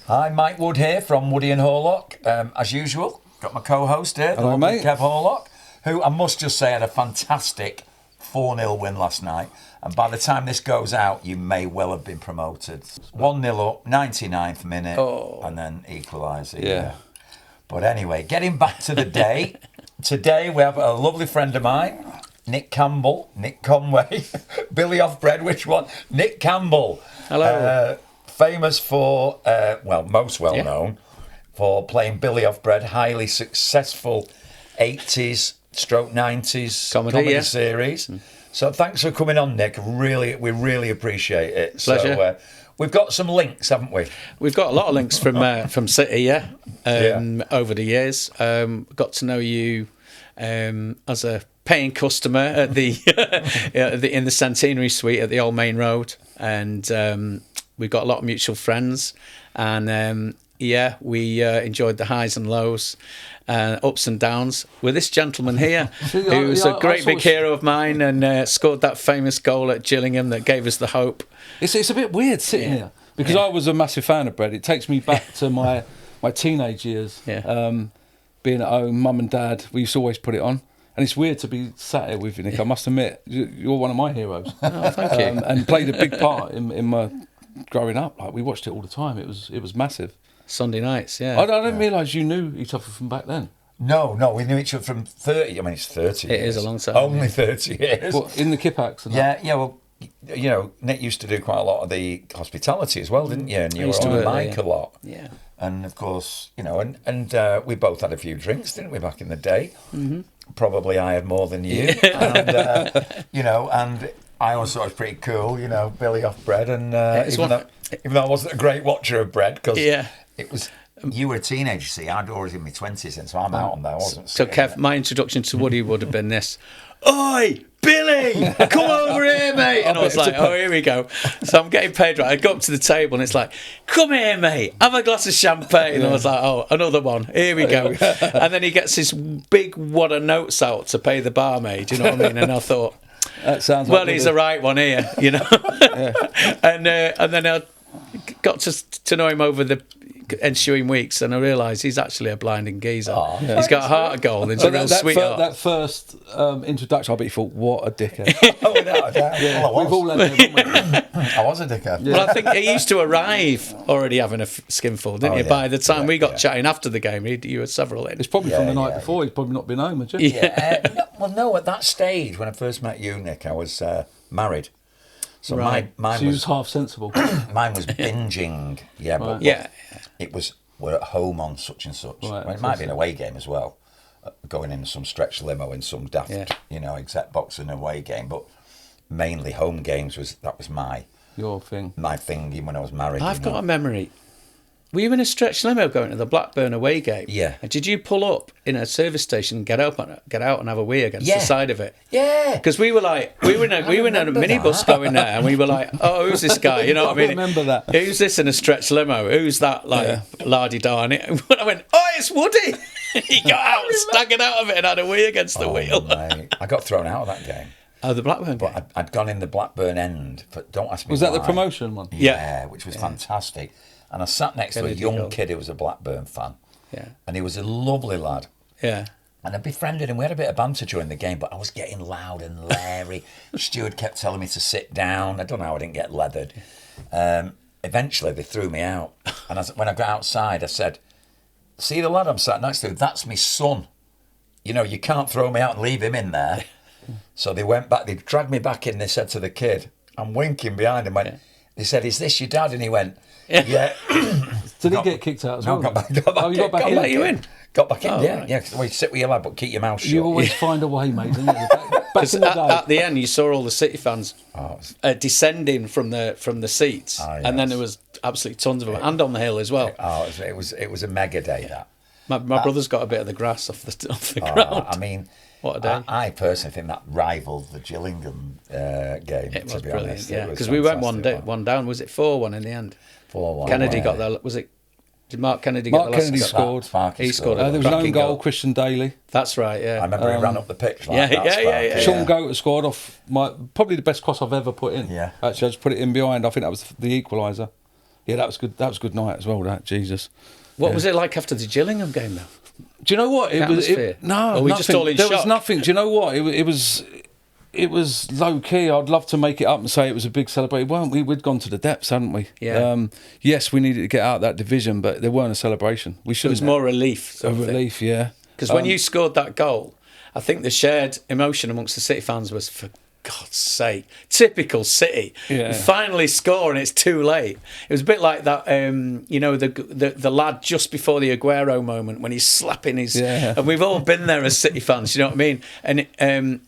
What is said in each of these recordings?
Hi, Mike Wood here from Woody and Horlock. As usual, got my co-host here, Hello, mate. Kev Horlock, who I must just say had a fantastic 4-0 win last night. And by the time this goes out, you may well have been promoted. 1-0 up, 99th minute, and then equaliser. Yeah. But anyway, getting back to the day. Today we have a lovely friend of mine, Nick Campbell, Nick Conway, Billy Off Bread, which one? Nick Campbell. Hello. Famous for, most well known for playing Billy Off Bread, highly successful 80s stroke 90s comedy series. So thanks for coming on, Nick. We really appreciate it. Pleasure. So, we've got some links, haven't we? We've got a lot of links from City, over the years. Got to know you as a paying customer at the in the Centenary Suite at the Old Main Road, and we've got a lot of mutual friends, and we enjoyed the highs and lows, ups and downs with this gentleman here, who's a great big hero of mine, and scored that famous goal at Gillingham that gave us the hope. It's a bit weird sitting here because I was a massive fan of Bread. It takes me back to my teenage years, being at home, mum and dad. We used to always put it on. And it's weird to be sat here with you, Nick. I must admit, you're one of my heroes. Oh, thank you. And played a big part in my growing up. Like, we watched it all the time. It was massive. Sunday nights, yeah. I didn't realise you knew each other from back then. No, we knew each other from 30. I mean, it's 30 years. It is a long time. Only 30 years. Well, in the Kippax and that. Yeah, well, you know, Nick used to do quite a lot of the hospitality as well, didn't you? And you were on the mic a lot. Yeah. And, of course, you know, and we both had a few drinks, didn't we, back in the day? Mm-hmm. Probably I had more than you. And, you know, and I always thought it was pretty cool, you know, Billy Off Bread. And even though I wasn't a great watcher of Bread, because it was... You were a teenager, see. I'd already in my 20s, and so I'm out on that. I wasn't so, Kev, my introduction to Woody would have been this. Oi, Billy, come over here, mate. And I was like, oh, here we go. So I'm getting paid right. I go up to the table and it's like, come here, mate, have a glass of champagne. And I was like, oh, another one. Here we go. And then he gets this big wad of notes out to pay the barmaid, you know what I mean? And I thought, that sounds well, he's the right one here, you know. And then I got to know him over the ensuing weeks, and I realised he's actually a blinding geezer. He's got a heart of gold. He's a real sweetheart. That first introduction, I bet you thought, what a dickhead. Without a doubt. Well, We've all had it, haven't we? I was a dickhead. Yeah. Well, I think he used to arrive already having a skinful, didn't you? By the time we got chatting after the game, you had several in. It's probably from the night before. He's probably not been home, had you? Yeah. No, at that stage, when I first met you, Nick, I was married. So mine was half sensible. Mine was binging. Yeah, but it was, we're at home on such and such. Right, it might be an away game as well, going in some stretch limo in some daft, exec box and away game. But mainly home games was your thing. My thing, even when I was married. I've got a memory. Were you in a stretch limo going to the Blackburn away game? Yeah. And did you pull up in a service station, get out and have a wee against the side of it? Yeah. Because we were in a minibus going there, and we were like, oh, who's this guy? You know what I mean? I remember that. Who's this in a stretch limo? Who's that, la-di-da? And I went, oh, it's Woody. He got out, staggered out of it, and had a wee against the wheel. Mate. I got thrown out of that game. Oh, the Blackburn game? But I'd gone in the Blackburn end, but don't ask me Was that the promotion one? Yeah, which was fantastic. And I sat next to a young kid who was a Blackburn fan. Yeah. And he was a lovely lad. Yeah. And I befriended him. We had a bit of banter during the game, but I was getting loud and leery. Steward kept telling me to sit down. I don't know how I didn't get leathered. Eventually, they threw me out. And when I got outside, I said, see the lad I'm sat next to? That's my son. You know, you can't throw me out and leave him in there. So they went back. They dragged me back in. They said to the kid, I'm winking behind him. They said, is this your dad? And he went, yeah. Did he get kicked out as well? No, got back in. Got back in, yeah. Well, you sit with your lad, but keep your mouth shut. You always find a way, mate, don't you? Because at the end, you saw all the City fans descending from the seats, and then there was absolutely tons of them, and on the hill as well. It was a mega day, that. My brother's got a bit of the grass off the ground. I mean... What a day. I personally think that rivaled the Gillingham game, it was to be brilliant, honest. yeah. Because we went one down. Was it 4-1 in the end? 4-1. Kennedy got there. Was it? Did Mark Kennedy get the last? Mark Kennedy scored. He scored. There was an own goal, Christian Daly. That's right, yeah. I remember he ran up the pitch like that. Sean Goater scored off probably the best cross I've ever put in. Yeah. Actually, I just put it in behind. I think that was the equaliser. Yeah, that was good. That was a good night as well. That Jesus. What was it like after the Gillingham game, though? Do you know what it was? No, or we nothing. just all in There shock? was nothing. Do you know what it was low key. I'd love to make it up and say it was a big celebration. Weren't we? We'd gone to the depths, hadn't we? Yeah. Yes, we needed to get out of that division, but there weren't a celebration. We should. It was more relief. A relief, yeah. Because when you scored that goal, I think the shared emotion amongst the City fans was, for God's sake, typical City. Yeah. You finally score and it's too late. It was a bit like that, the lad just before the Aguero moment when he's slapping his... Yeah. And we've all been there as City fans, you know what I mean? And,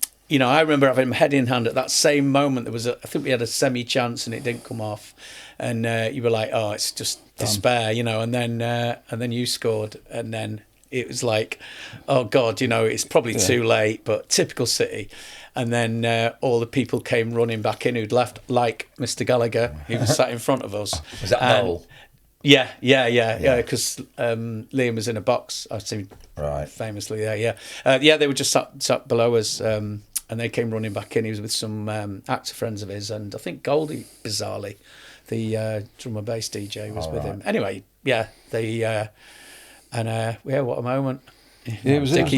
I remember having my head in hand at that same moment. I think we had a semi-chance and it didn't come off. And you were like, oh, it's just despair, and then you scored, and then it was like, oh God, it's probably too late, but typical City. And then all the people came running back in who'd left, like Mr. Gallagher, who was sat in front of us. Was that Noel? Yeah, because Liam was in a box, I think, famously there, yeah. They were just sat below us, and they came running back in. He was with some actor friends of his, and I think Goldie, bizarrely, the drum and bass DJ, was with him. Anyway, yeah, what a moment. Yeah, it was and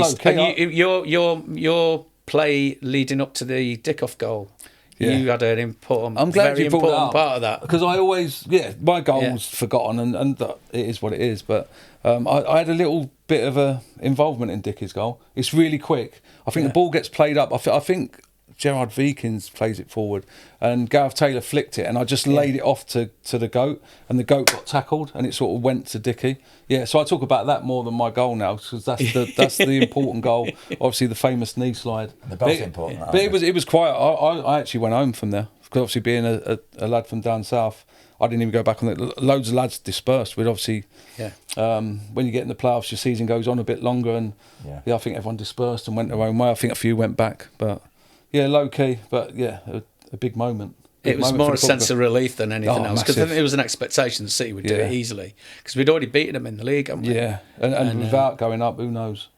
your play leading up to the Dickoff goal. Yeah. You had an important, I'm glad very you brought important that part of that. Because I always, my goal's forgotten and it is what it is. But I had a little bit of a involvement in Dickie's goal. It's really quick. I think the ball gets played up. I think Gerard Vikins plays it forward and Gareth Taylor flicked it and I just laid it off to the goat and the goat got tackled and it sort of went to Dickie. Yeah, so I talk about that more than my goal now because that's the important goal. Obviously the famous knee slide. They're both important. But it was quiet. I actually went home from there because obviously being a lad from down south, I didn't even go back on it. Loads of lads dispersed. We'd obviously, when you get in the playoffs, your season goes on a bit longer and I think everyone dispersed and went their own way. I think a few went back, but low key, but a big moment. It was more a sense of relief than anything else because I think there was an expectation the City would do it easily because we'd already beaten them in the league, haven't we? Yeah, and without going up, who knows?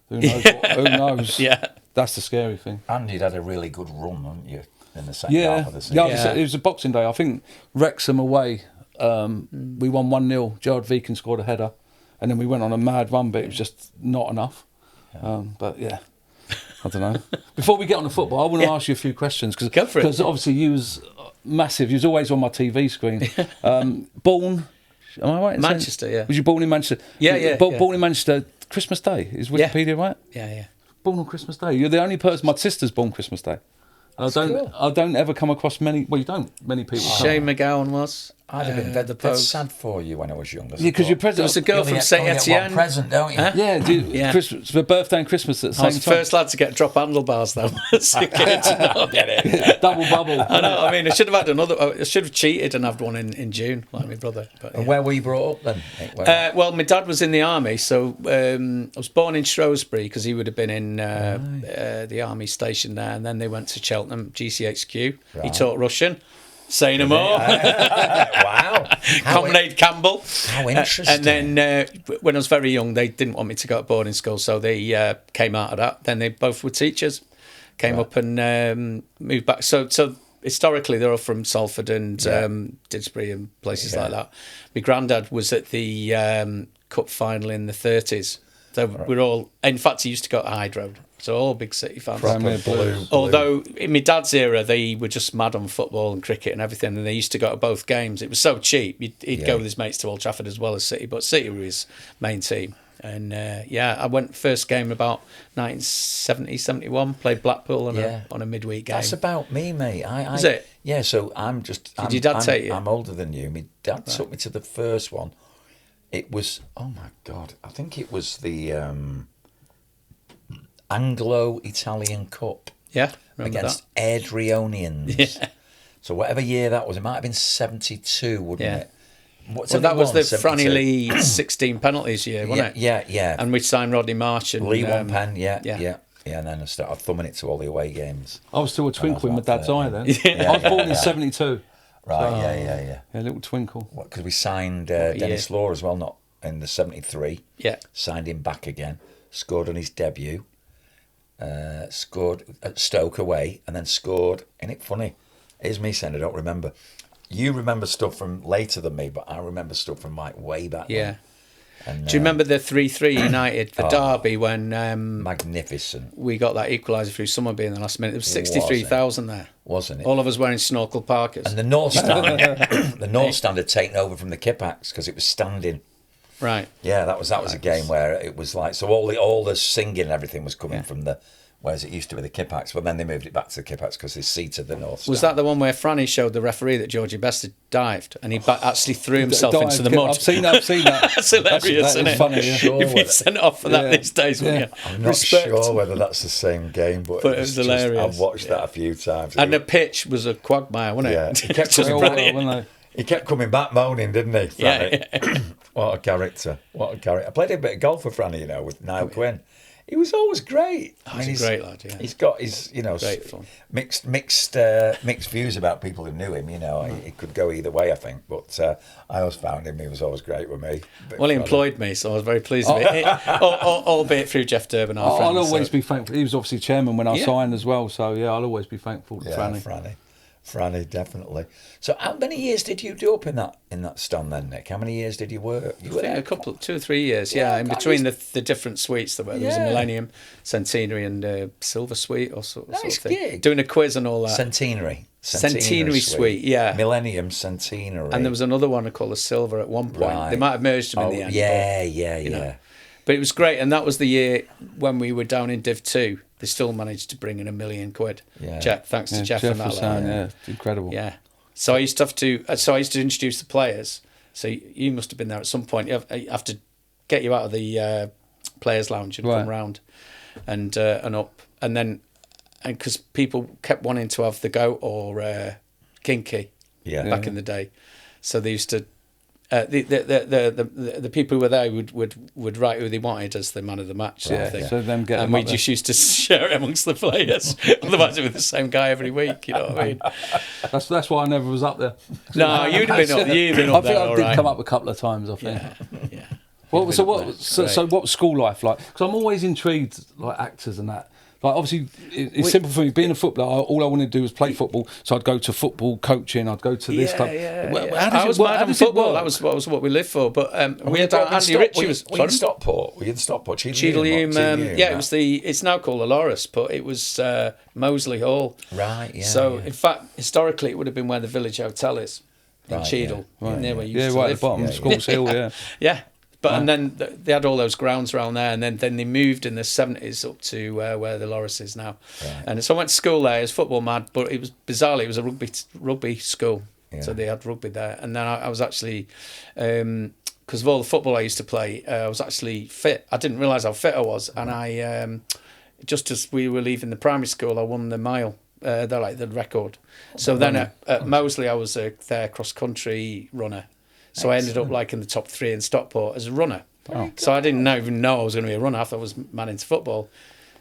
Who knows? Yeah, that's the scary thing. And you'd had a really good run, hadn't you, in the second half of the season? Yeah, it was a Boxing Day. I think Wrexham away, we won 1-0. Gerard Vikins scored a header, and then we went on a mad run, but it was just not enough. But yeah. I don't know. Before we get on the football, I want to ask you a few questions because obviously you was massive. You was always on my TV screen. Born, am I right? In Manchester, saying? Was you born in Manchester? Yeah. Born in Manchester, Christmas Day. Is Wikipedia right? Yeah. Born on Christmas Day. You're the only person. My sister's born Christmas Day. I don't ever come across many. Well, you don't. Many people. Shane McGowan was. I'd have been that's sad for you when I was younger. Yeah, because you're president. There was a girl from St Etienne. Present, don't you? Huh? Yeah, Christmas, for birthday and Christmas at the same time. I was the first lad to get drop handlebars though. Get it. Double bubble. I know. I mean, I should have had another. I should have cheated and had one in June, like my brother. But, And where were you brought up then? Well, my dad was in the army, so I was born in Shrewsbury because he would have been in the army station there, and then they went to Cheltenham GCHQ. Right. He taught Russian. Say no more. Wow. Comrade Campbell. How interesting. And then when I was very young, they didn't want me to go to boarding school, so they came out of that. Then they both were teachers, came up and moved back. So historically, they're all from Salford and Didsbury and places like that. My granddad was at the cup final in the 30s. So we're all, in fact, he used to go to Hydro. So all big City fans. Blue. Although in my dad's era, they were just mad on football and cricket and everything, and they used to go to both games. It was so cheap. He'd go with his mates to Old Trafford as well as City, but City were his main team. And I went first game about 1970, 71, played Blackpool on a midweek game. That's about me, mate. Is it? Yeah, so Did your dad take you? I'm older than you. My dad took me to the first one. It was, oh my God, I think it was the Anglo-Italian Cup against Adrionians. Yeah. So whatever year that was, it might have been 72, wouldn't it? So that was the Franny Lee 16 penalties year, wasn't it? Yeah. And we signed Rodney Marsh and Lee one pen, yeah. And then I started thumbing it to all the away games. I was still a twinkle in my dad's eye then. I was born in 72. Right, so, yeah. A little twinkle. Because we signed Dennis Law as well, not in the 73. Yeah. Signed him back again. Scored on his debut. Scored at Stoke away, and then scored. Isn't it funny? Here's me saying I don't remember. you remember stuff from later than me, but I remember stuff from like way back then. And, do you remember the 3-3 United, the derby, when magnificent. we got that equaliser through someone being in the last minute? There was 63,000 there. Wasn't it? All of us wearing snorkel parkas. And the North Stand, the North Stand had taken over from the Kippax because it was standing. Right. Yeah, that was a game where it was like, so all the singing and everything was coming from the, whereas it used to be the Kippax, but then they moved it back to the Kippax because they seated the North Stand. Was that the one where Franny showed the referee that Georgie Best had dived and he actually threw himself into the mud? I've seen that. That's hilarious, isn't it? Funny, yeah. You'd be sent off for that these days, wouldn't you? I'm not sure whether that's the same game, but it was hilarious. I've watched that a few times. And the pitch was a quagmire, wasn't it? Yeah, he kept coming back moaning, didn't he, Franny? Yeah. What a character. I played a bit of golf for Franny, with Niall Quinn. He was always great. He's a great lad, yeah. He's got his, great fun. mixed views about people who knew him. He could go either way, I think. But I always found him. He was always great with me. Well, he employed me, so I was very pleased with it. Albeit through Jeff Durbin, our friend. I'll always be thankful. He was obviously chairman when I signed as well. So I'll always be thankful to Franny, definitely. So, how many years did you do up in that stand then, Nick? How many years did you work? I think 2 or 3 years. Yeah, in between the different suites there was a Millennium, Centenary, and Silver Suite or sort of thing. Gig. Doing a quiz and all that. Centenary Suite. Yeah. Millennium Centenary. And there was another one called the Silver at one point. Right. They might have merged them in the end. Yeah. But it was great, and that was the year when we were down in Div 2. They still managed to bring in £1 million. Yeah. Thanks to Jeff and that. Yeah, incredible. Yeah. So I used to introduce the players. So you must have been there at some point. You have to get you out of the players' lounge and come round and up, and because people kept wanting to have the goat or kinky back in the day, so they used to. The people who were there would write who they wanted as the man of the match sort of thing. So them get and we just used to share it amongst the players. Otherwise, it was the same guy every week. You know what I mean? That's why I never was up there. No, you'd have been up. You'd been up there. I did come up a couple of times. I think. Yeah. Well, so what was school life like? Because I'm always intrigued, like actors and that. Like obviously, it's simple for me. Being a footballer, all I wanted to do was play football. So I'd go to football coaching. I'd go to this club. I was mad on football. That was what we lived for. But we had Andy Ritchie. Were you in Stockport? Were you in Stockport? Cheadle-Hulme. It was it's now called the Loris, but it was Moseley Hall. Right. Yeah. So in fact, historically, it would have been where the Village Hotel is in Cheadle, near where you used to live. At the bottom, Schools Hill. Yeah. Yeah. But and then they had all those grounds around there, and then they moved in the 70s up to where the Loris is now. Right. And so I went to school there. I was football mad, but it was a rugby school, so they had rugby there. And then I was actually, because of all the football I used to play, I was actually fit. I didn't realise how fit I was, and I just as we were leaving the primary school, I won the mile. They're like the record. So then at Moseley, I was their cross country runner. So I ended up like in the top 3 in Stockport as a runner. Oh. So I didn't even know I was going to be a runner. I thought I was man into football.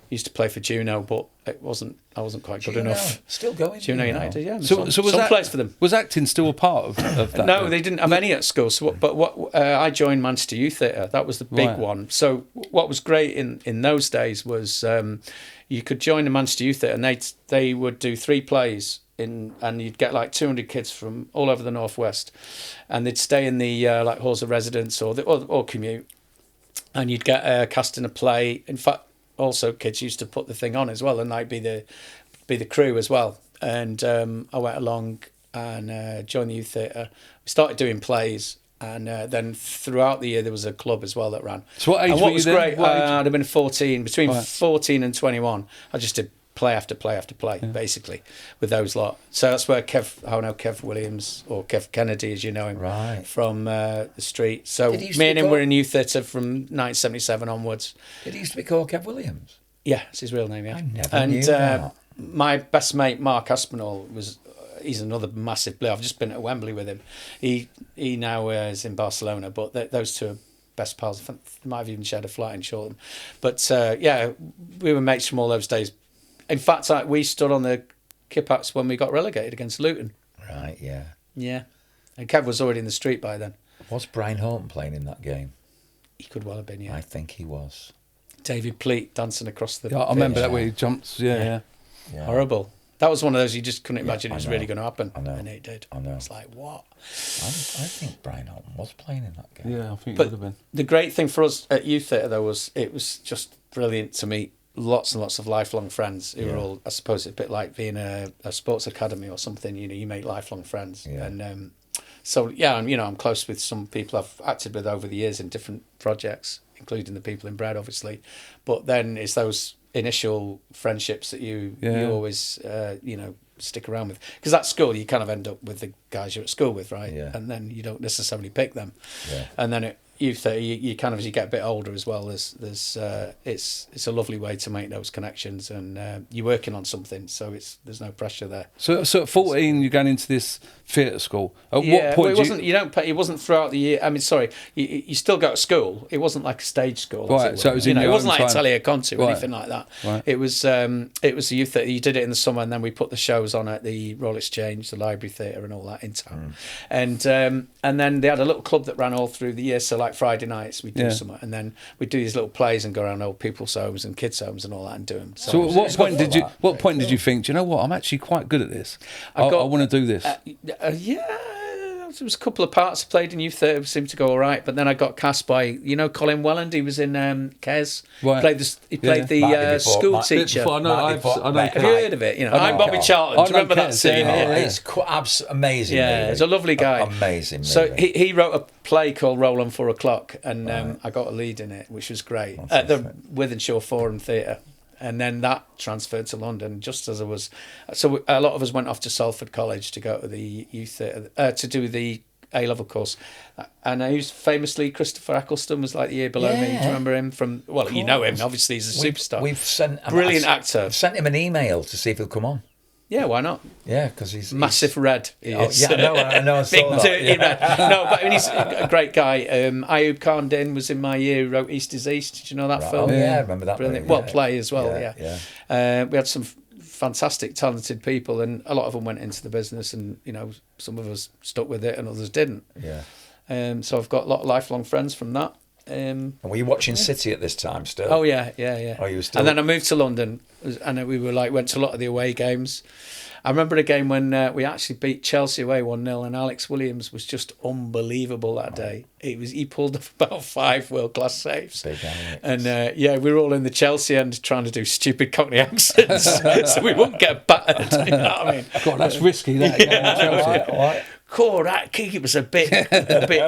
Used to play for Juno, but I wasn't quite good enough. Still going. Juno United, yeah. So was some place for them. Was acting still a part of that? No, they didn't have any at school. So, I joined Manchester Youth Theatre. That was the big one. So what was great in those days was you could join the Manchester Youth Theatre, and they would do 3 plays. And you'd get like 200 kids from all over the northwest, and they'd stay in the like halls of residence or commute, and you'd get cast in a play. In fact, also kids used to put the thing on as well, and like be the crew as well. And I went along and joined the youth theatre. We started doing plays, and then throughout the year there was a club as well that ran. So what age and were what you was then? great, I'd have been 14, between 14 and 21. I just did play after play after play, basically, with those lot. So that's where Kev Williams, or Kev Kennedy, as you know him, from the street. So me and him were in youth theatre from 1977 onwards. Did he used to be called Kev Williams? Yeah, it's his real name, yeah. I never knew that. My best mate, Mark Aspinall, he's another massive player. I've just been at Wembley with him. He now is in Barcelona, but those two are best pals. They might have even shared a flight in Shoreham. But we were mates from all those days. In fact, we stood on the Kippax when we got relegated against Luton. Right, yeah. Yeah. And Kev was already in the street by then. Was Brian Horton playing in that game? He could well have been, yeah. I think he was. David Pleat dancing across the... I remember that where he jumps, yeah. Horrible. That was one of those you just couldn't imagine it I was know. really going to happen. I know. And it did. I know. It's like, what? I think Brian Alton was playing in that game. Yeah, I think it But would have been. the great thing for us at Youth Theatre, though, was it was just brilliant to meet lots and lots of lifelong friends who were all, I suppose, a bit like being a sports academy or something. You know, you make lifelong friends. Yeah. And so, yeah, I'm close with some people I've acted with over the years in different projects, including the people in Bread, obviously. But then it's those initial friendships that you always, stick around with. Because at school, you kind of end up with the guys you're at school with, right? Yeah. And then you don't necessarily pick them. Yeah. And then at Youth Theatre, you kind of, as you get a bit older as well, it's a lovely way to make those connections, and you're working on something, so there's no pressure there. So at 14, you're going into this theatre school. At what point? Well, it wasn't. You don't pay. It wasn't throughout the year. I mean, sorry, you still go to school. It wasn't like a stage school. Right, so it was in it your wasn't own like time. Italia Conti or Right. anything like that. Right. It was a youth theatre. You did it in the summer, and then we put the shows on at the Royal Exchange, the Library Theatre, and all that in town. And then they had a little club that ran all through the year. So like Friday nights we'd do something, and then we'd do these little plays and go around old people's homes and kids' homes and all that and do them. So at what point did you? What point did you think? Do you know what? I'm actually quite good at this. I want to do this. There was a couple of parts I played in Youth Theatre seemed to go all right, but then I got cast by Colin Welland. He was in Kes. Right. He played the school teacher. I know. Have Have you heard of it? I'm Bobby Kes. Charlton. Do you remember that Kes, scene? yeah. It's amazing. Yeah, movie. he's a lovely guy. Amazing. Movie. So he wrote a play called Roll on 4 o'clock, and I got a lead in it, which was great at the Wythenshawe Forum Theatre. And then that transferred to London just as I was. So a lot of us went off to Salford College to go to the youth theatre to do the A-level course. And I used famously Christopher Eccleston was like the year below me. Do you remember him from? Well, you know him. Obviously, he's a superstar. We've sent brilliant actor. I've sent him an email to see if he'll come on. Yeah, why not? Yeah, because he's Massive red. He is. Yeah, I know. I Big saw that. dirty red. No, but I mean, he's a great guy. Ayub Khan Din was in my year. Who wrote East is East. Did you know that film? Oh yeah, I remember that. Brilliant. Movie, Well, play as well. Yeah. We had some fantastic, talented people, and a lot of them went into the business, and some of us stuck with it, and others didn't. Yeah. So I've got a lot of lifelong friends from that. And were you watching City at this time still? Oh yeah. Oh, you were still. And then I moved to London, and we went to a lot of the away games. I remember a game when we actually beat Chelsea away 1-0, and Alex Williams was just unbelievable that day. He pulled off about 5 world-class saves. Big Alex. And we were all in the Chelsea end trying to do stupid Cockney accents, so we wouldn't get battered. You know what I mean? God, that's risky. That game at Chelsea. What? Cool, that kick, it was a bit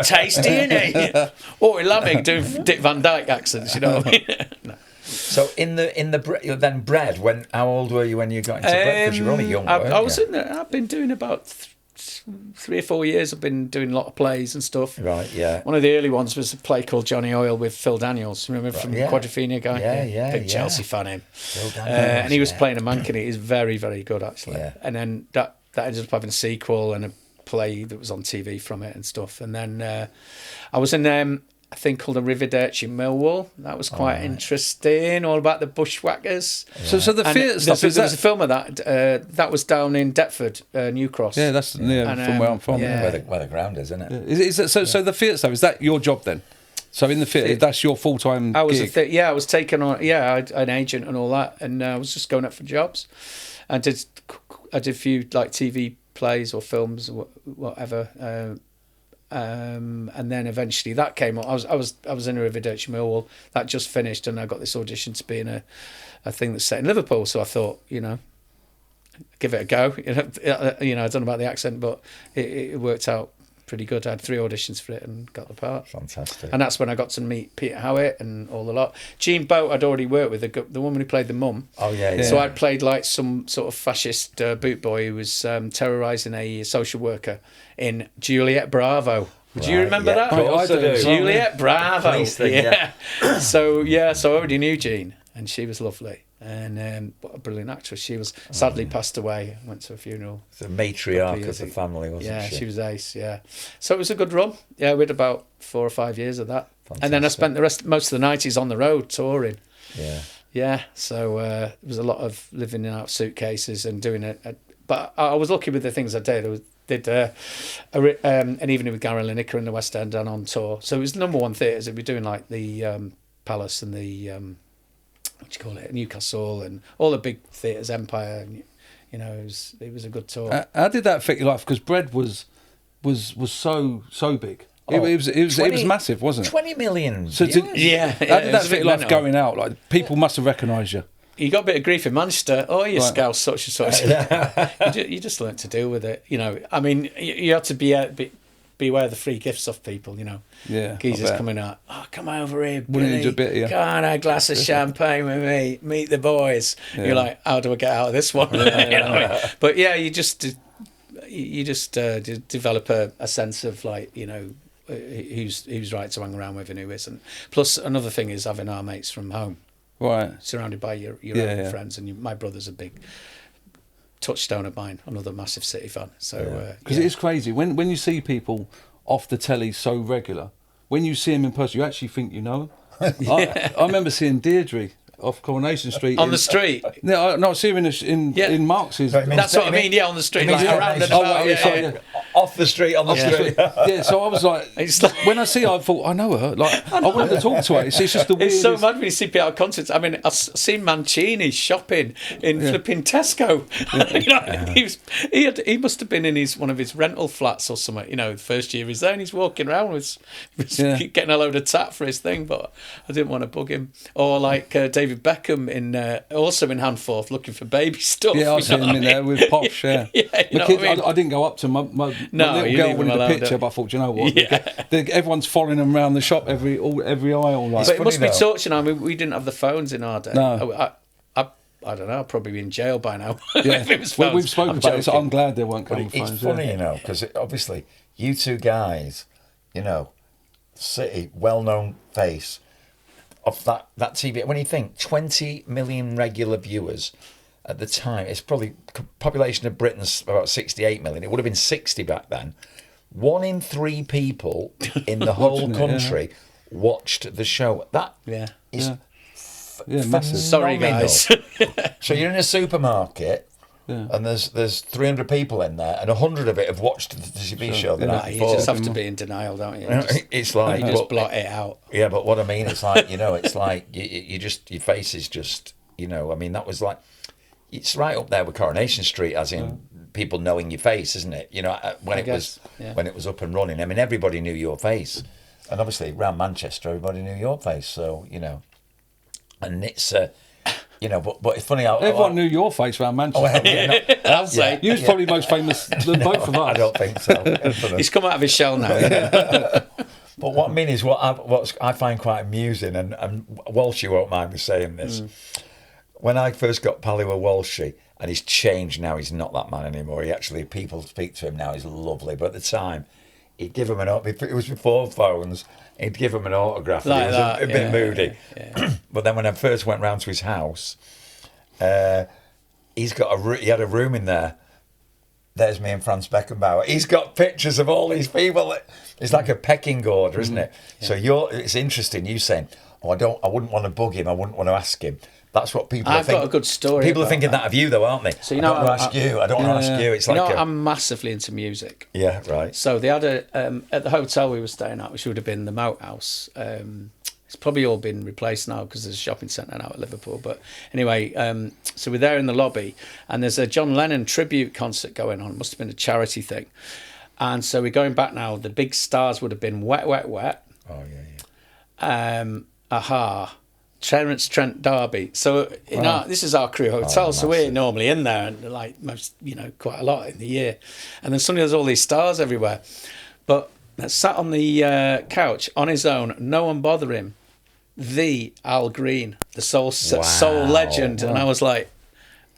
tasty, innit? Or Lamming doing Dick Van Dyke accents, you know what I mean? No. So then Bread. How old were you when you got into Bread? Because you were only young. I've been doing about 3 or 4 years. I've been doing a lot of plays and stuff. Right, yeah. One of the early ones was a play called Johnny Oil with Phil Daniels. Remember from Quadrophenia guy? Yeah. Big Chelsea fan him. Phil Daniels, and he was playing a Mankini. He's very, very good actually. Yeah. And then that ended up having a sequel and a play that was on TV from it and stuff. And then I was in a thing called Arrivederci in Millwall. That was quite interesting, all about the bushwhackers. So the theatre stuff, there was a film of that. That was down in Deptford, New Cross. Yeah, that's from where I'm from. Where the ground is, isn't it? Is it, so the theatre stuff, is that your job then? So in the theatre, that's your full-time gig? I was taken on, I had an agent and all that, and I was just going up for jobs. I did a few like TV plays or films or whatever. And then eventually that came on. I was in Arrivederci Millwall. That just finished, and I got this audition to be in a thing that's set in Liverpool. So I thought, give it a go. I don't know about the accent, but it worked out pretty good. I had 3 auditions for it and got the part. Fantastic. And that's when I got to meet Peter Howitt and all the lot. Jean Boat I'd already worked with, the woman who played the mum. Oh yeah. So I'd played like some sort of fascist boot boy who was terrorising a social worker in Juliet Bravo. Would you remember that? Of course I do. Juliet Bravo. Police thing, So I already knew Jean, and she was lovely. And what a brilliant actress. She was sadly passed away. Went to a funeral. The matriarch of the family, wasn't she? Yeah, she was ace, yeah. So it was a good run. Yeah, we had about 4 or 5 years of that. Fantastic. And then I spent most of the 90s on the road touring. Yeah. Yeah, so it was a lot of living in out suitcases and doing it. But I was lucky with the things I did. I did an evening with Gary Lineker in the West End and on tour. So it was number 1 theatres. It'd be doing like the Palace and the... Newcastle and all the big theatres, Empire, you know, it was a good tour. How did that affect your life? Because bread was so big. Oh, it was massive, wasn't it? 20 million. So viewers. how did that affect your life going out? Like, people must have recognised you. You got a bit of grief in Manchester. Oh, you're Right. Scouse, such and such. you just learnt to deal with it. You know, I mean, you have to beware of the free gifts off people. You know, geezers coming out. Oh, come over here, Billy. Come on, a glass of champagne with me. Meet the boys. Yeah. You're like, how do I get out of this one? You know what I mean? But yeah, you just develop a sense of, like, you know, who's right to hang around with and who isn't. Plus, another thing is having our mates from home. Right. Surrounded by your own friends. And my brother's a big touchstone of mine, another massive City fan. So because it is crazy when you see people off the telly so regular, when you see them in person, you actually think you know them. I remember seeing Deirdre off Coronation Street on the street. No, I see her in Marx's. That's what I mean. Yeah, on the street, like around and about. Off the street, on the street. Yeah, so I was like, when I see her, I thought, I know her. Like, I wanted to talk to her. It's just the weirdest. It's so mad when you see people out of concerts. I mean, I've seen Mancini shopping in flipping Tesco. You know, he must have been in one of his rental flats or something. You know, the first year he's there, and he's walking around with getting a load of tat for his thing. But I didn't want to bug him. Or like David Beckham also in Handforth looking for baby stuff. Yeah, I see him in there with Posh. Yeah, you know kids, what I mean? I didn't go up to my little girl wanted a picture, but I thought, you know what? Everyone's following them around the shop every aisle. Like. But it must be torture now. I mean, we didn't have the phones in our day. No. I don't know. I'd probably be in jail by now. Yeah. If it was phones. We've spoken about it, so I'm glad they weren't coming phones. It's funny, you know, because obviously you two guys, you know, City, well-known face of that TV. When you think 20 million regular viewers at the time, it's probably population of Britain's about 68 million. It would have been 60 back then. 1 in 3 people in the whole country watched the show. That is massive. Sorry, guys. So you're in a supermarket, and there's 300 people in there, and 100 of it have watched the TV show the night before. You just have to be in denial, don't you? It's like you just blot it out. Yeah, but what I mean, it's like, you know, it's like you just, your face is just, you know, I mean, that was like, it's right up there with Coronation Street, as in people knowing your face, isn't it? You know, when it was up and running. I mean, everybody knew your face, and obviously around Manchester, everybody knew your face. So, you know, and it's you know, but it's funny how everyone knew your face around Manchester. I'll say you was probably most famous than both of us. I don't think so. He's come out of his shell now. But what I mean is, what I find quite amusing, and Walshy won't mind me saying this. When I first got pally with Walshy, and he's changed now, he's not that man anymore. People speak to him now, he's lovely. But at the time, he'd give him it was before phones, he'd give him an autograph. Like he was that, a bit moody. Yeah. But then when I first went round to his house, he had a room in there. There's me and Franz Beckenbauer. He's got pictures of all these people. It's like a pecking order, isn't it? Yeah. So it's interesting, you saying, I wouldn't want to bug him, I wouldn't want to ask him. That's what people are thinking. I've got a good story. People are thinking that of you, though, aren't they? So, you know, I don't want to ask you. I don't want to ask you. It's like I'm massively into music. Yeah, right. So they had at the hotel we were staying at, which would have been the Moat House. It's probably all been replaced now because there's a shopping centre now at Liverpool. But anyway, so we're there in the lobby, and there's a John Lennon tribute concert going on. It must have been a charity thing. And so we're going back now. The big stars would have been Wet, Wet, Wet. Oh, yeah. Aha. Terence Trent D'Arby. So this is our crew hotel, so we're normally in there, and like most, you know, quite a lot in the year. And then suddenly there's all these stars everywhere. But sat on the couch on his own, no one bother him. The Al Green, the soul legend, and I was like,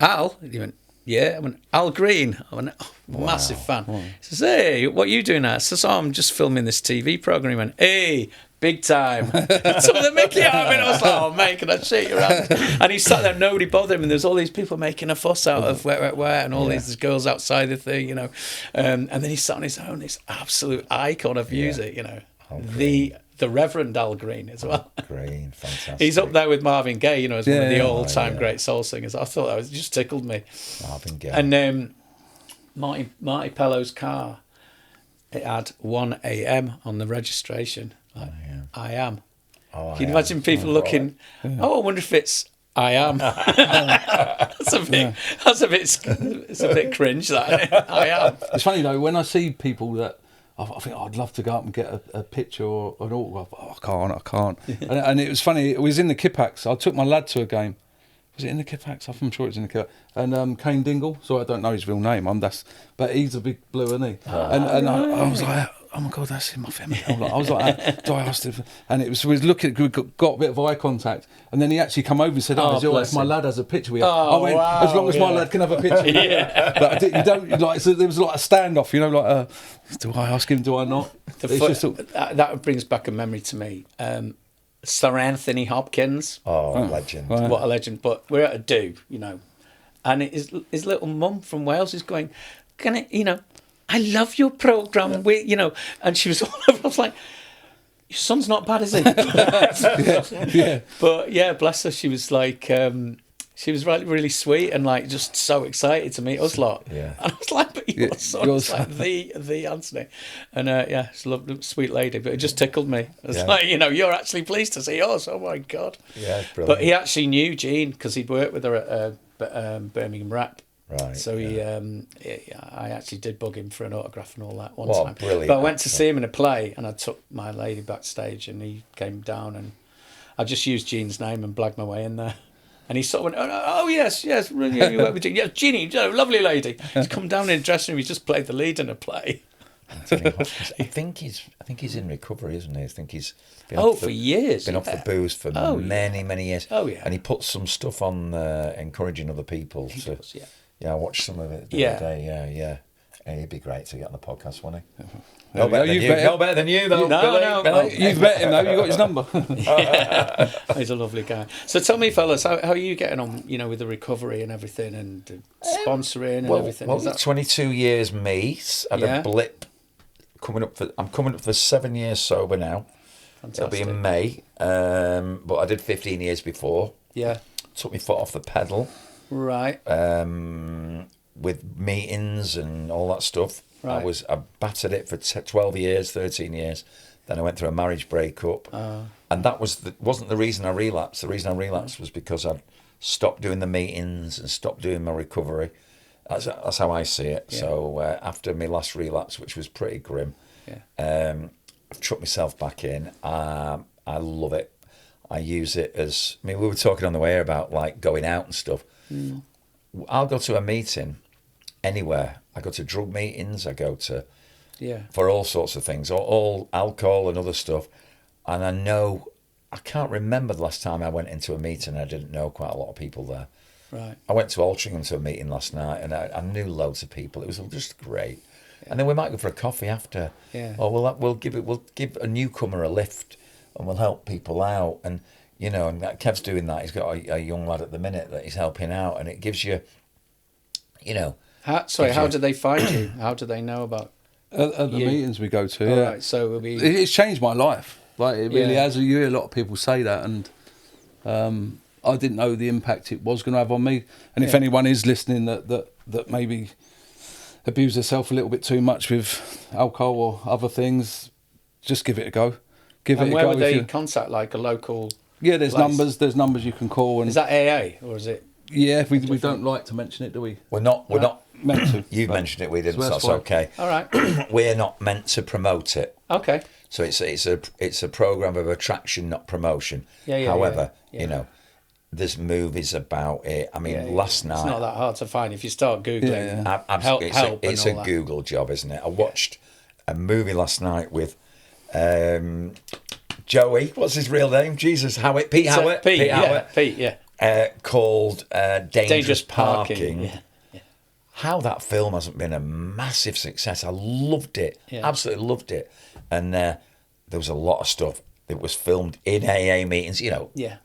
Al? He went, yeah. I went, Al Green. I went, massive fan. Wow. He says, hey, what are you doing now? I says, I'm just filming this TV program. He went, hey. Big time. Some of the Mickey out of it. I was like, oh, mate, can I shake your hand? And he sat there, nobody bothered him. And there's all these people making a fuss out of Wet, Wet, Wet, and all these girls outside the thing, you know. And then he sat on his own, this absolute icon of music, you know. The Reverend Al Green as well. Green, fantastic. He's up there with Marvin Gaye, you know, as one of the all-time great soul singers. I thought that just tickled me. Marvin Gaye. And Marty Pello's car, it had 1 a.m. on the registration. I am. Can you imagine people looking, I wonder if it's I am. That's a bit. It's a bit cringe. That I am. It's funny though when I see people that I think I'd love to go up and get a picture or an autograph. Oh, I can't. And it was funny. It was in the Kipax. I took my lad to a game. Was it in the Kipax? I'm sure it's in the Kipax. And Kane Dingle. So I don't know his real name. But he's a big blue, isn't he? I was like, oh my God, that's in my family. I was like, so I asked him, and we was looking. We got a bit of eye contact, and then he actually come over and said, if my lad has a picture with you. I went, as long as my lad can have a picture. But you don't like. So there was like a standoff, like, do I ask him? Do I not? That brings back a memory to me. Sir Anthony Hopkins. Legend. Right. What a legend. But we're at a do, and his little mum from Wales is going, can it, I love your programme. And she was all over. I was like, your son's not bad, is he? Yeah. But yeah, bless her. She was like, she was really, really sweet and like just so excited to meet us lot. Yeah. And I was like, but your son's like the Anthony. And she's a lovely, sweet lady. But it just tickled me. It's like, you're actually pleased to see us. Oh my God. Yeah, brilliant. But he actually knew Jean because he'd worked with her at Birmingham Rap. Right. So I actually did bug him for an autograph and all that one time. Brilliant. But I went to see him in a play, and I took my lady backstage, and he came down, and I just used Jean's name and blagged my way in there. And he sort of went, oh yes, really, you work with Jean. Yeah, Jeannie, lovely lady. He's come down in the dressing room. He's just played the lead in a play. I think he's in recovery, isn't he? I think he's been for years. Been off the booze for many years. Oh yeah. And he put some stuff on encouraging other people. Yeah, I watched some of it the other day. Yeah. He'd be great to get on the podcast, wouldn't he? No better than you, though. No. You've met him, though. You got his number. He's a lovely guy. So tell me, fellas, how are you getting on? With the recovery and everything, and sponsoring and everything. Well, 22 years me. Had a blip. I'm coming up for 7 years sober now. Fantastic. It'll be in May. But I did 15 years before. Yeah. Took my foot off the pedal. Right. With meetings and all that stuff. Right. I battered it for 12 years, 13 years. Then I went through a marriage breakup. And that wasn't the reason I relapsed. The reason I relapsed was because I'd stopped doing the meetings and stopped doing my recovery. That's how I see it. Yeah. So after my last relapse, which was pretty grim, I've chucked myself back in. I love it. I use it as... we were talking on the way about like going out and stuff. Mm. I'll go to a meeting anywhere. I go to drug meetings. I go to... for all sorts of things, all alcohol and other stuff. And I know... I can't remember the last time I went into a meeting. I didn't know quite a lot of people there. Right. I went to Altrincham to a meeting last night, and I knew loads of people. It was just great. Yeah. And then we might go for a coffee after. Yeah. Or we'll give a newcomer a lift, and we'll help people out. And and Kev's doing that. He's got a young lad at the minute that he's helping out, and it gives you, How do they find you? How do they know about at the meetings we go to? All right. So it's changed my life. Like it really has. You hear a lot of people say that, and I didn't know the impact it was going to have on me. And if anyone is listening that maybe abuse themselves a little bit too much with alcohol or other things, just give it a go. Where would they contact, like a local? Yeah, there's numbers. There's numbers you can call. And is that AA or is it? Yeah, we don't like to mention it, do we? We're not meant to. You've mentioned it. We didn't. So that's okay. All right. We're not meant to promote it. Okay. So it's a program of attraction, not promotion. However, there's movies about it. I mean, last night... It's not that hard to find if you start Googling help It's a Google job, isn't it? I watched a movie last night with Joey. What's his real name? Jesus, Howitt. Pete Howitt. Pete Howitt. Called Dangerous Parking. Yeah. How that film hasn't been a massive success. I loved it. Yeah. Absolutely loved it. And there was a lot of stuff. It was filmed in AA meetings,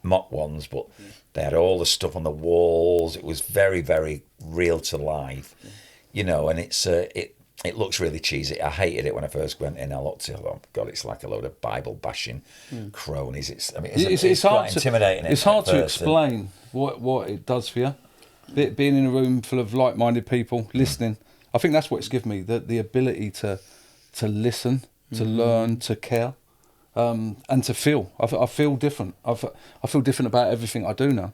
mock ones, but they had all the stuff on the walls. It was very, very real to life, and it looks really cheesy. I hated it when I first went in. I looked at it, oh God, it's like a load of Bible bashing cronies. It's quite intimidating. It's hard to explain what it does for you. Being in a room full of like-minded people, listening. I think that's what it's given me, the ability to listen, to learn, to care. And to feel, I feel different. I feel different about everything I do now.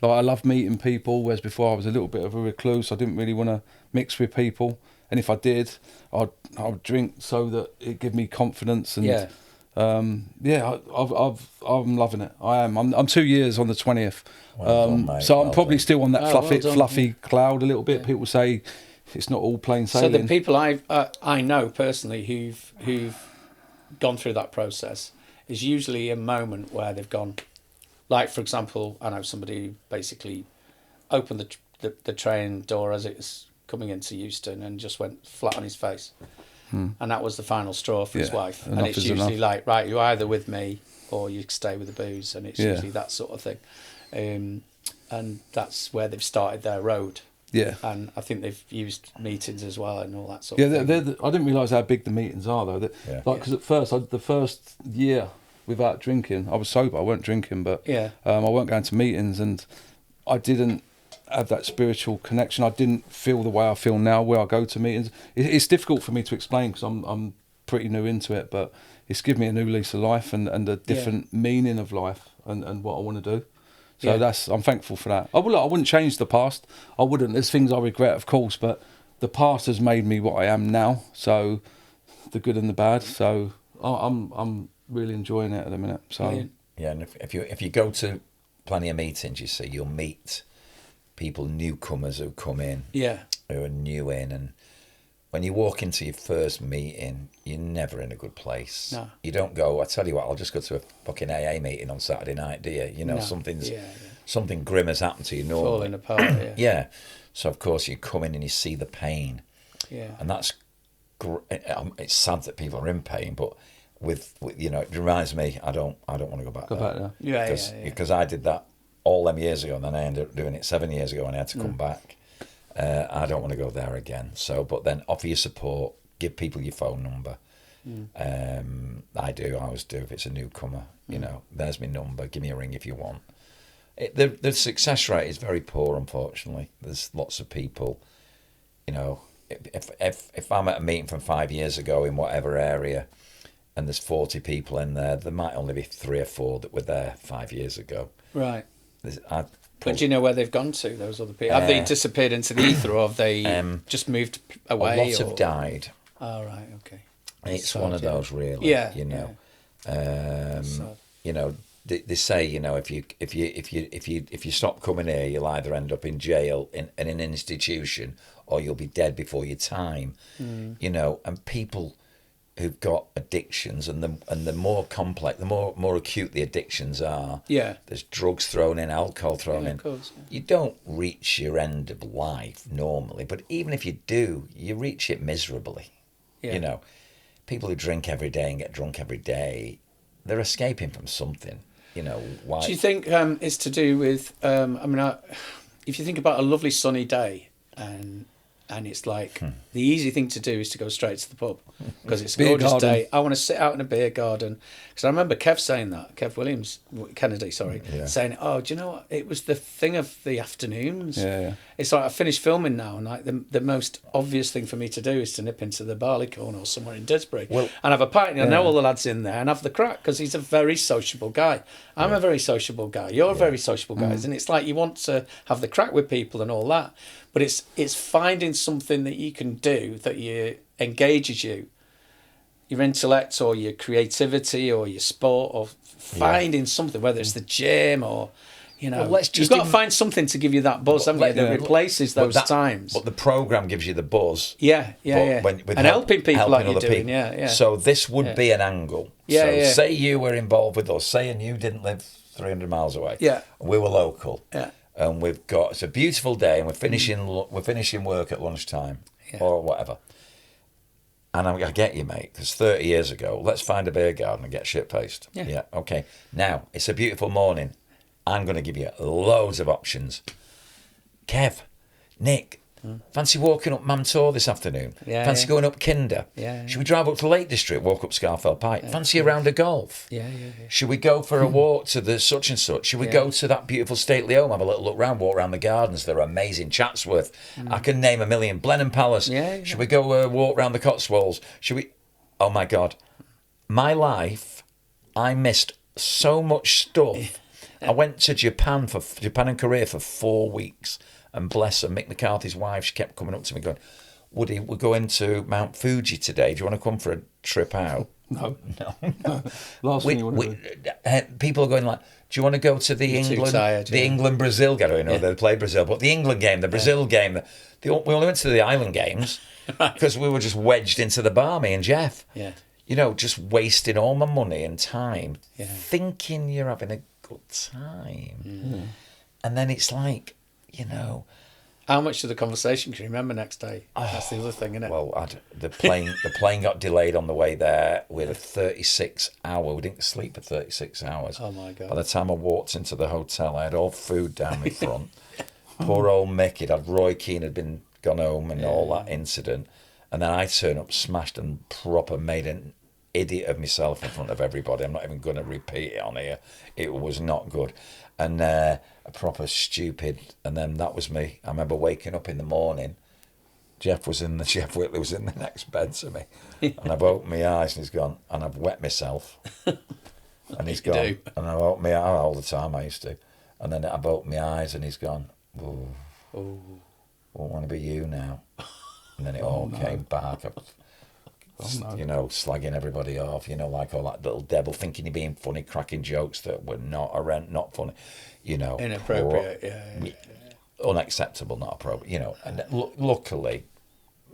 Like, I love meeting people, whereas before I was a little bit of a recluse. I didn't really want to mix with people, and if I did, I would drink so that it gave me confidence. And I'm loving it. I am. I'm 2 years on the 20th, Well done, mate. so I'm Well probably done. still on that Well fluffy cloud a little bit. People say it's not all plain sailing. So the people I know personally who've gone through that process is usually a moment where they've gone, like, for example, I know somebody who basically opened the train door as it was coming into Euston and just went flat on his face. And that was the final straw for his wife. And it's usually like, right, you're either with me or you stay with the booze. And it's usually that sort of thing. And that's where they've started their road. Yeah. And I think they've used meetings as well and all that sort of thing. I didn't realise how big the meetings are, though. Because at first, the first year without drinking, I was sober. I weren't drinking, but I weren't going to meetings, and I didn't have that spiritual connection. I didn't feel the way I feel now where I go to meetings. It's difficult for me to explain because I'm pretty new into it, but it's given me a new lease of life and a different meaning of life and what I want to do. So I'm thankful for that. I wouldn't change the past. I wouldn't. There's things I regret, of course, but the past has made me what I am now. So the good and the bad. So I'm really enjoying it at the minute. So yeah, and if you go to plenty of meetings, you see, you'll meet people, newcomers who come in, who are new in, and when you walk into your first meeting, you're never in a good place. No. You don't go, I tell you what, I'll just go to a fucking AA meeting on Saturday night, do you? You know, something grim has happened to you normally. Falling apart, yeah. So, of course, you come in and you see the pain. Yeah. And that's, it's sad that people are in pain, but with you know, it reminds me, I don't want to go back there. Yeah. Because I did that all them years ago, and then I ended up doing it 7 years ago, and I had to come back. I don't want to go there again. So, but then offer your support, give people your phone number. I always do. If it's a newcomer, you know, there's my number. Give me a ring if you want. The success rate is very poor, unfortunately. There's lots of people, you know. If I'm at a meeting from 5 years ago in whatever area, and there's 40 people in there might only be 3 or 4 that were there 5 years ago. Right. But do you know where they've gone to, those other people? Have they disappeared into the ether, or have they just moved away? A lot have died. Oh, right, okay. It's one of those, really. Yeah. You know, you know, they say, you know, if you stop coming here, you'll either end up in jail in an institution, or you'll be dead before your time. You know, and people who've got addictions, and the more complex, the more acute the addictions are. Yeah. There's drugs thrown in, alcohol thrown in. Of course, You don't reach your end of life normally, but even if you do, you reach it miserably. Yeah. You know, people who drink every day and get drunk every day, they're escaping from something. You know, why? Do you think it's to do with? If you think about a lovely sunny day and it's like the easy thing to do is to go straight to the pub because it's a gorgeous day. I want to sit out in a beer garden. Because I remember Kev saying that, Kennedy, saying, "Oh, do you know what? It was the thing of the afternoons. Yeah. It's like I finished filming now, and like the most obvious thing for me to do is to nip into the Barleycorn or somewhere in Didsbury and have a pint. And I know all the lads in there and have the crack because he's a very sociable guy. I'm a very sociable guy. You're a very sociable guy, and it's like you want to have the crack with people and all that. But it's finding something that you can do that engages you, your intellect or your creativity or your sport, or finding something, whether it's the gym or, you know, you've got to find something to give you that buzz, haven't you, that replaces those times. But the programme gives you the buzz. Yeah. Helping people like you're doing, yeah. So this would be an angle. Say you were involved with us, saying you didn't live 300 miles away. Yeah. We were local. Yeah. And it's a beautiful day, and we're finishing work at lunchtime or whatever. And I get you, mate, because 30 years ago, let's find a beer garden and get shit-faced. Yeah, okay. Now, it's a beautiful morning. I'm going to give you loads of options. Kev, Nick, fancy walking up Mantor this afternoon? Fancy going up Kinder? Should we drive up to Lake District, walk up Scarfell Pike? Fancy a round of golf? Should we go for a walk to the such and such? Should we go to that beautiful stately home, have a little look round, walk around the gardens? They're amazing. Chatsworth. I can name a million. Blenheim Palace. Should we go walk around the Cotswolds? Should we... Oh, my God. My life, I missed so much stuff I went to Japan and Korea for 4 weeks, and bless her, Mick McCarthy's wife, she kept coming up to me going, Woody, we're going to Mount Fuji today. Do you want to come for a trip out? No. No. Last thing you want to do. People are going like, do you want to go to the England-Brazil game? You know, they play Brazil, but the England game, the Brazil game, we only went to the island games because we were just wedged into the bar, me and Jeff. Yeah. You know, just wasting all my money and time thinking you're having a good time. Mm. And then it's like, you know... How much of the conversation can you remember next day? That's the other thing, isn't it? Well, the plane got delayed on the way there. We had a 36-hour. We didn't sleep for 36 hours. Oh my God! By the time I walked into the hotel, I had all food down my front. Poor old Mick, Roy Keane had gone home and all that incident, and then I turned up smashed and proper made an idiot of myself in front of everybody. I'm not even going to repeat it on here. It was not good. And a proper stupid, and then that was me. I remember waking up in the morning. Jeff Whitley was in the next bed to me, and I've opened my eyes and he's gone, and I've wet myself, and he's gone, and I've opened my eyes all the time. I used to, and then I've opened my eyes and he's gone. Oh, won't want to be you now, and then it all came back. You know, slagging everybody off, you know, like all that little devil, thinking you're being funny, cracking jokes that were not funny, you know. Inappropriate, unacceptable, not appropriate, you know. And luckily,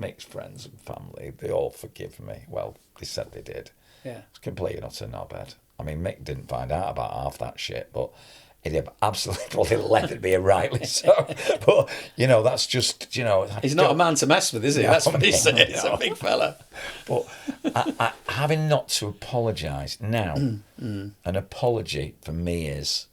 Mick's friends and family, they all forgive me. Well, they said they did. Yeah. It's completely not a knobhead. I mean, Mick didn't find out about half that shit, but he'd absolutely probably leathered me, rightly so. But, you know, that's just, you know... He's not a man to mess with, is he? No, That's what he said. He's a big fella. But I, having not to apologise now, an apology for me is,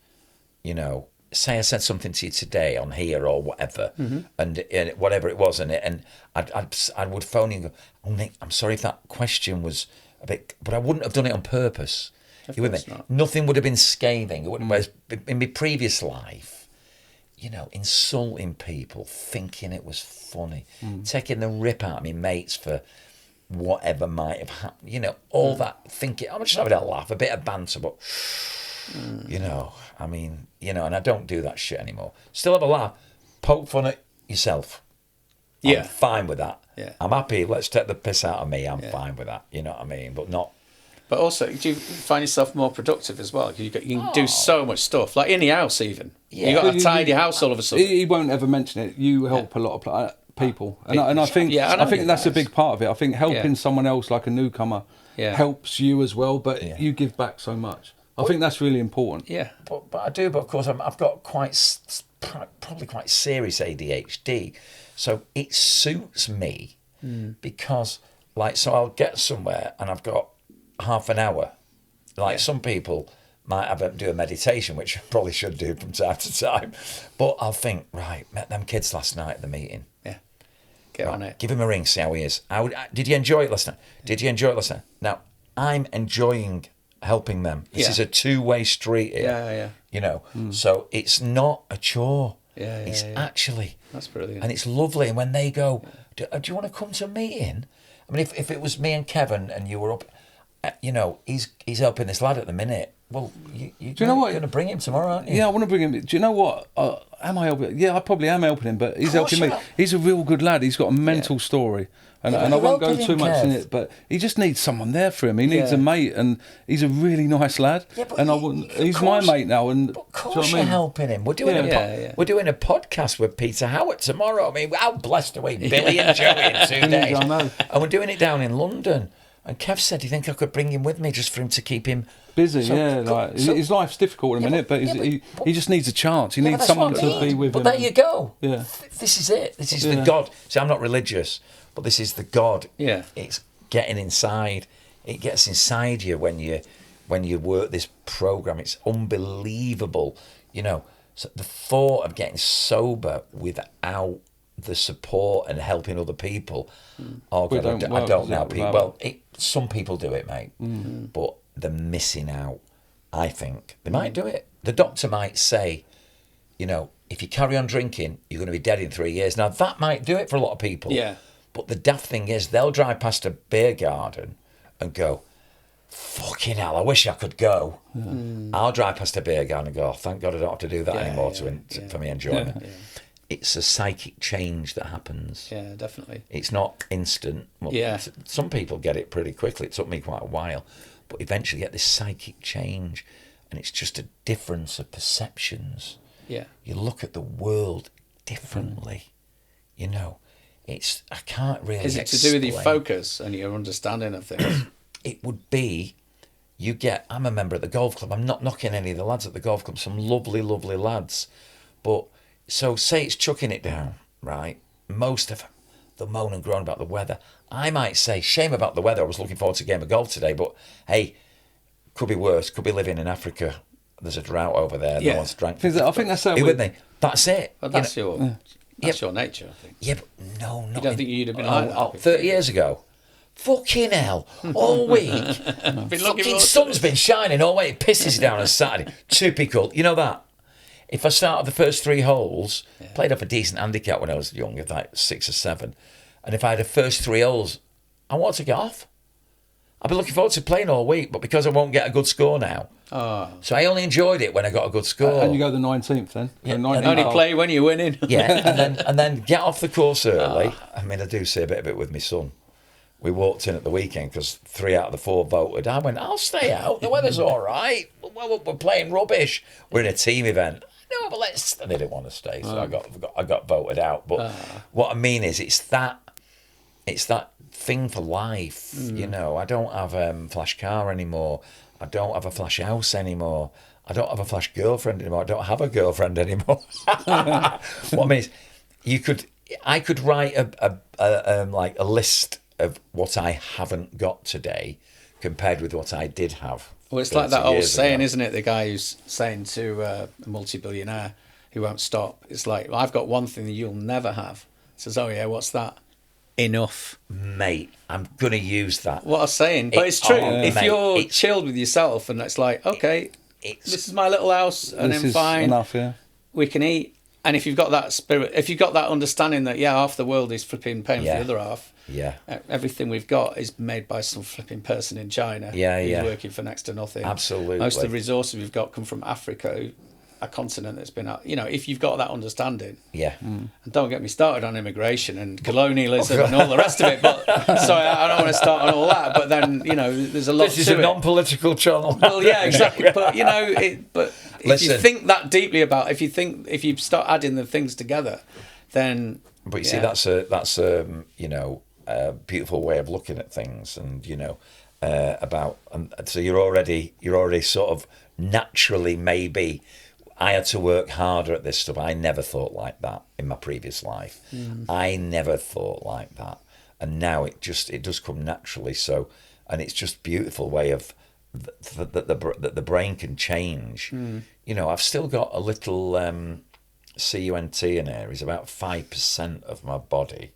you know, say I said something to you today on here or whatever, and whatever it was, and I would phone you and go, oh, Nick, I'm sorry if that question was a bit... But I wouldn't have done it on purpose. You with me? Not. Nothing would have been scathing. It wouldn't. Whereas in my previous life, you know, insulting people, thinking it was funny, taking the rip out of me mates for whatever might have happened. You know, all that thinking. I'm just having a laugh, a bit of banter, but you know, I mean, you know, and I don't do that shit anymore. Still have a laugh, poke fun at yourself. Yeah, I'm fine with that. Yeah, I'm happy. Let's take the piss out of me. I'm fine with that. You know what I mean? But not. But also, do you find yourself more productive as well? You can do so much stuff, like in the house even. Yeah. You got a tidy house all of a sudden. He won't ever mention it. You help a lot of people, and I think that's a big part of it. I think helping someone else, like a newcomer, helps you as well. But you give back so much. I think that's really important. Yeah, but I do. But of course, I've got probably quite serious ADHD, so it suits me because, like, so I'll get somewhere and I've got half an hour. Like some people might do a meditation, which I probably should do from time to time. But I'll think, right, met them kids last night at the meeting. Yeah. Get on it. Give him a ring, see how he is. Did you enjoy it last night? Did you enjoy it last night? Now, I'm enjoying helping them. This is a two-way street here. Yeah. You know, so it's not a chore. It's actually. That's brilliant. And it's lovely. And when they go, do you want to come to a meeting? I mean, if it was me and Kevin and you were up... You know, he's helping this lad at the minute. Well, you're going to bring him tomorrow, aren't you? Yeah, I want to bring him. Do you know what? Am I helping? Yeah, I probably am helping him, but he's helping me. He's a real good lad. He's got a mental story. And I won't go too much in it, but he just needs someone there for him. He needs a mate, and he's a really nice lad. Yeah, but he's my mate now. And of course you're helping him. We're doing we're doing a podcast with Peter Howard tomorrow. I mean, how blessed are we? Billy and Joey in 2 days. I know. And we're doing it down in London. And Kev said, do you think I could bring him with me just for him to keep him busy? His life's difficult at the minute, but he just needs a chance. He needs someone to be with him. But there you go. Yeah. This is it. This is the God. See, I'm not religious, but this is the God. Yeah. It's getting inside. It gets inside you when you work this program. It's unbelievable. You know, so the thought of getting sober without the support and helping other people. Oh God, I don't know people. Well, some people do it, mate, but they're missing out. I think they might do it. The doctor might say, you know, if you carry on drinking, you're going to be dead in 3 years. Now that might do it for a lot of people. Yeah. But the daft thing is, they'll drive past a beer garden and go, fucking hell, I wish I could go. I'll drive past a beer garden and go, oh, thank God I don't have to do that anymore for me enjoyment. Yeah. It's a psychic change that happens. Yeah, definitely. It's not instant. Well, some people get it pretty quickly. It took me quite a while. But eventually you get this psychic change, and it's just a difference of perceptions. Yeah. You look at the world differently. You know, I can't really Is it to do with your focus and your understanding of things? It would be, I'm a member at the golf club. I'm not knocking any of the lads at the golf club, some lovely, lovely lads. But, so say it's chucking it down, right? Most of them, they'll moan and groan about the weather. I might say, shame about the weather. I was looking forward to a game of golf today, but hey, could be worse. Could be living in Africa. There's a drought over there. No one's drank. I think that's how Are you with me? That's it. Well, that's your nature, I think. Yeah, but no, not. You don't think you'd have been like that? 30 years ago. Fucking hell. All week. Fucking sun's been shining all week. It pisses you down on Saturday. Typical. You know that? If I started the first 3 holes, played up a decent handicap when I was younger, like 6 or 7, and if I had the first 3 holes, I want to get off. I've been looking forward to playing all week, but because I won't get a good score now. Oh. So I only enjoyed it when I got a good score. And you go the 19th then? Yeah, 19th only play when you're winning. Yeah, and then get off the course early. I mean, I do see a bit of it with my son. We walked in at the weekend because 3 out of the 4 voted. I went, I'll stay out. The weather's all right. Well, we're playing rubbish. We're in a team event. No, but let's. And they didn't want to stay, so I got voted out. But what I mean is, it's that thing for life. You know, I don't have a flash car anymore. I don't have a flash house anymore. I don't have a flash girlfriend anymore. I don't have a girlfriend anymore. What I mean is, I could write a list of what I haven't got today compared with what I did have. Well, it's like that old saying, isn't it? The guy who's saying to a multi-billionaire who won't stop, it's like, well, I've got one thing that you'll never have. He says, oh yeah, what's that? Enough. Mate, I'm going to use that. What I'm saying, but it's true. If you're chilled with yourself and it's like, okay, this is my little house and I'm fine. Enough, yeah. We can eat. And if you've got that spirit, if you've got that understanding that, half the world is flipping paying for the other half. Yeah. Everything we've got is made by some flipping person in China. Who's working for next to nothing. Absolutely. Most of the resources we've got come from Africa, a continent that's been, if you've got that understanding. Yeah. And don't get me started on immigration and colonialism and all the rest of it. But sorry, I don't want to start on all that. But then, there's a lot to it. This is a non-political channel. Well, yeah, exactly. But, if you think that deeply about, if you start adding the things together, then. But you see, that's a beautiful way of looking at things, and so you're already sort of naturally, maybe I had to work harder at this stuff. I never thought like that in my previous life. I never thought like that, and now it does come naturally. So, and it's just a beautiful way of that the brain can change. I've still got a little CUNT in here. Is about 5% of my body.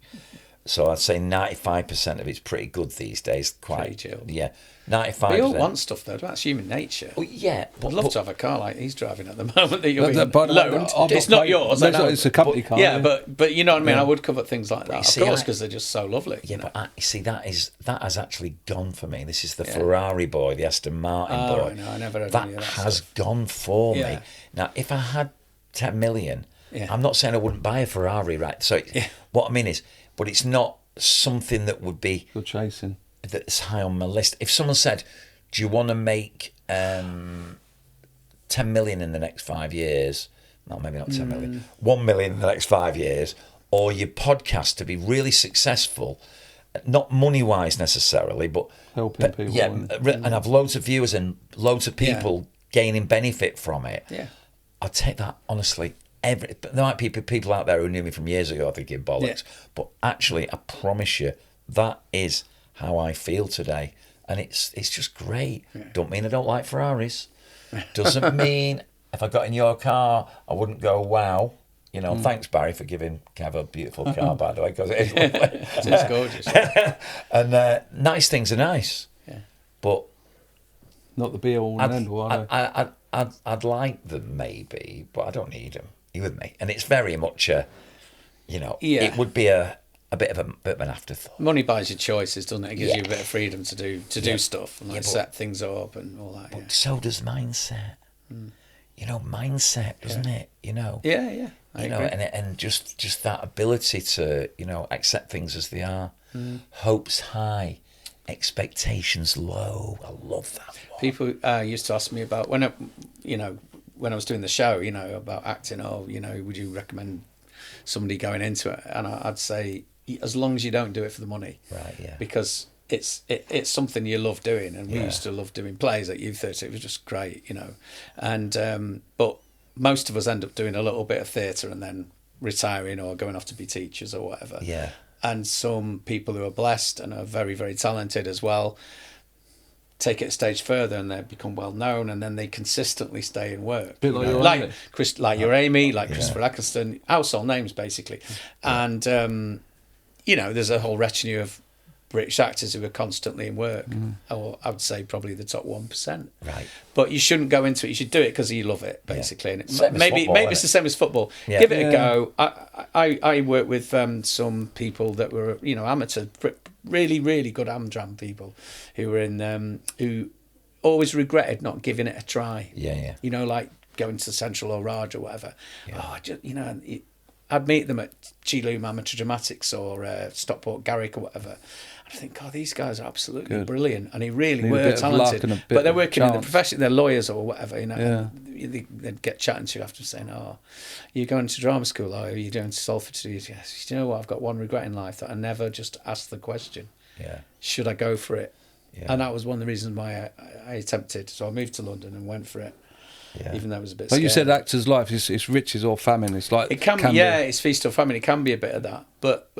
So I'd say 95% of it's pretty good these days. Quite chilled. Yeah, 95%. We all want stuff though. That's human nature. Well, yeah. I'd love to have a car like he's driving at the moment that you're being loaned. It's not yours. It's a company car. Yeah, but you know what I mean. I would cover things like that, of course, because they're just so lovely. Yeah, but you see, that has actually gone for me. This is the Ferrari boy, the Aston Martin boy. Right, no, I never heard that any of that has stuff. gone for me. Now, if I had 10 million, I'm not saying I wouldn't buy a Ferrari, right? So what I mean is, but it's not something that would be you're chasing that's high on my list. If someone said, do you want to make 10 million in the next 5 years? No, maybe not 10 million. 1 million in the next 5 years, or your podcast to be really successful, not money-wise necessarily, but helping people. Yeah, and have loads of viewers and loads of people gaining benefit from it. Yeah, I'd take that honestly. There might be people out there who knew me from years ago thinking bollocks, but actually, I promise you, that is how I feel today, and it's just great. Don't mean I don't like Ferraris. Doesn't mean if I got in your car, I wouldn't go wow. Thanks Barry for giving Kev a beautiful car, by the way, because it is lovely. It's gorgeous. And nice things are nice, but not the be all and end all. I'd like them maybe, but I don't need them. You with me? And it's very much it would be a bit of an afterthought. Money buys you choices, doesn't it? It gives Yeah. you a bit of freedom to do stuff and like set things up and all that. But so does mindset. You know, mindset, doesn't it? You know. Yeah. I agree. And just that ability to, you know, accept things as they are. Hopes high, expectations low. I love that one. People used to ask me about when I was doing the show, you know, about acting. Oh, you know, would you recommend somebody going into it? And I'd say, as long as you don't do it for the money, Right? Yeah. because it's something you love doing, and we used to love doing plays at U30. It was just great, you know, and but most of us end up doing a little bit of theatre and then retiring or going off to be teachers or whatever. Yeah. And some people who are blessed and are very, very talented as well take it a stage further and they become well known, and then they consistently stay in work. Bit like You know, your like Amy. like your Amy, like Christopher Eccleston, household names basically. And you know, there's a whole retinue of British actors who are constantly in work, or I would say probably the top 1%. Right. But you shouldn't go into it. You should do it because you love it, basically. And Same as maybe football, maybe isn't it's it? the same as football. Yeah. Give it a Yeah. go. I work with some people that were, you know, amateur, really, really good Amdram people who were in who always regretted not giving it a try. Yeah. You know, like going to Central or Raj or whatever. Oh, you know, I'd meet them at Geelong Amateur Dramatics or Stockport Garrick or whatever. I think, God, these guys are absolutely brilliant, and he really Need a were bit of luck talented. and a bit But they're of working in the chance. profession; they're lawyers or whatever, you know. Yeah. They'd get chatting to you after saying, "Oh, you're going to drama school? Or are you doing solfege?" Yes. You know what? I've got one regret in life, that I never just asked the question. Yeah. Should I go for it? Yeah. And that was one of the reasons why I attempted. So I moved to London and went for it, even though it was a bit. Like scary. you said, actor's life is riches or famine. It's like It can be, it's feast or famine. It can be a bit of that. But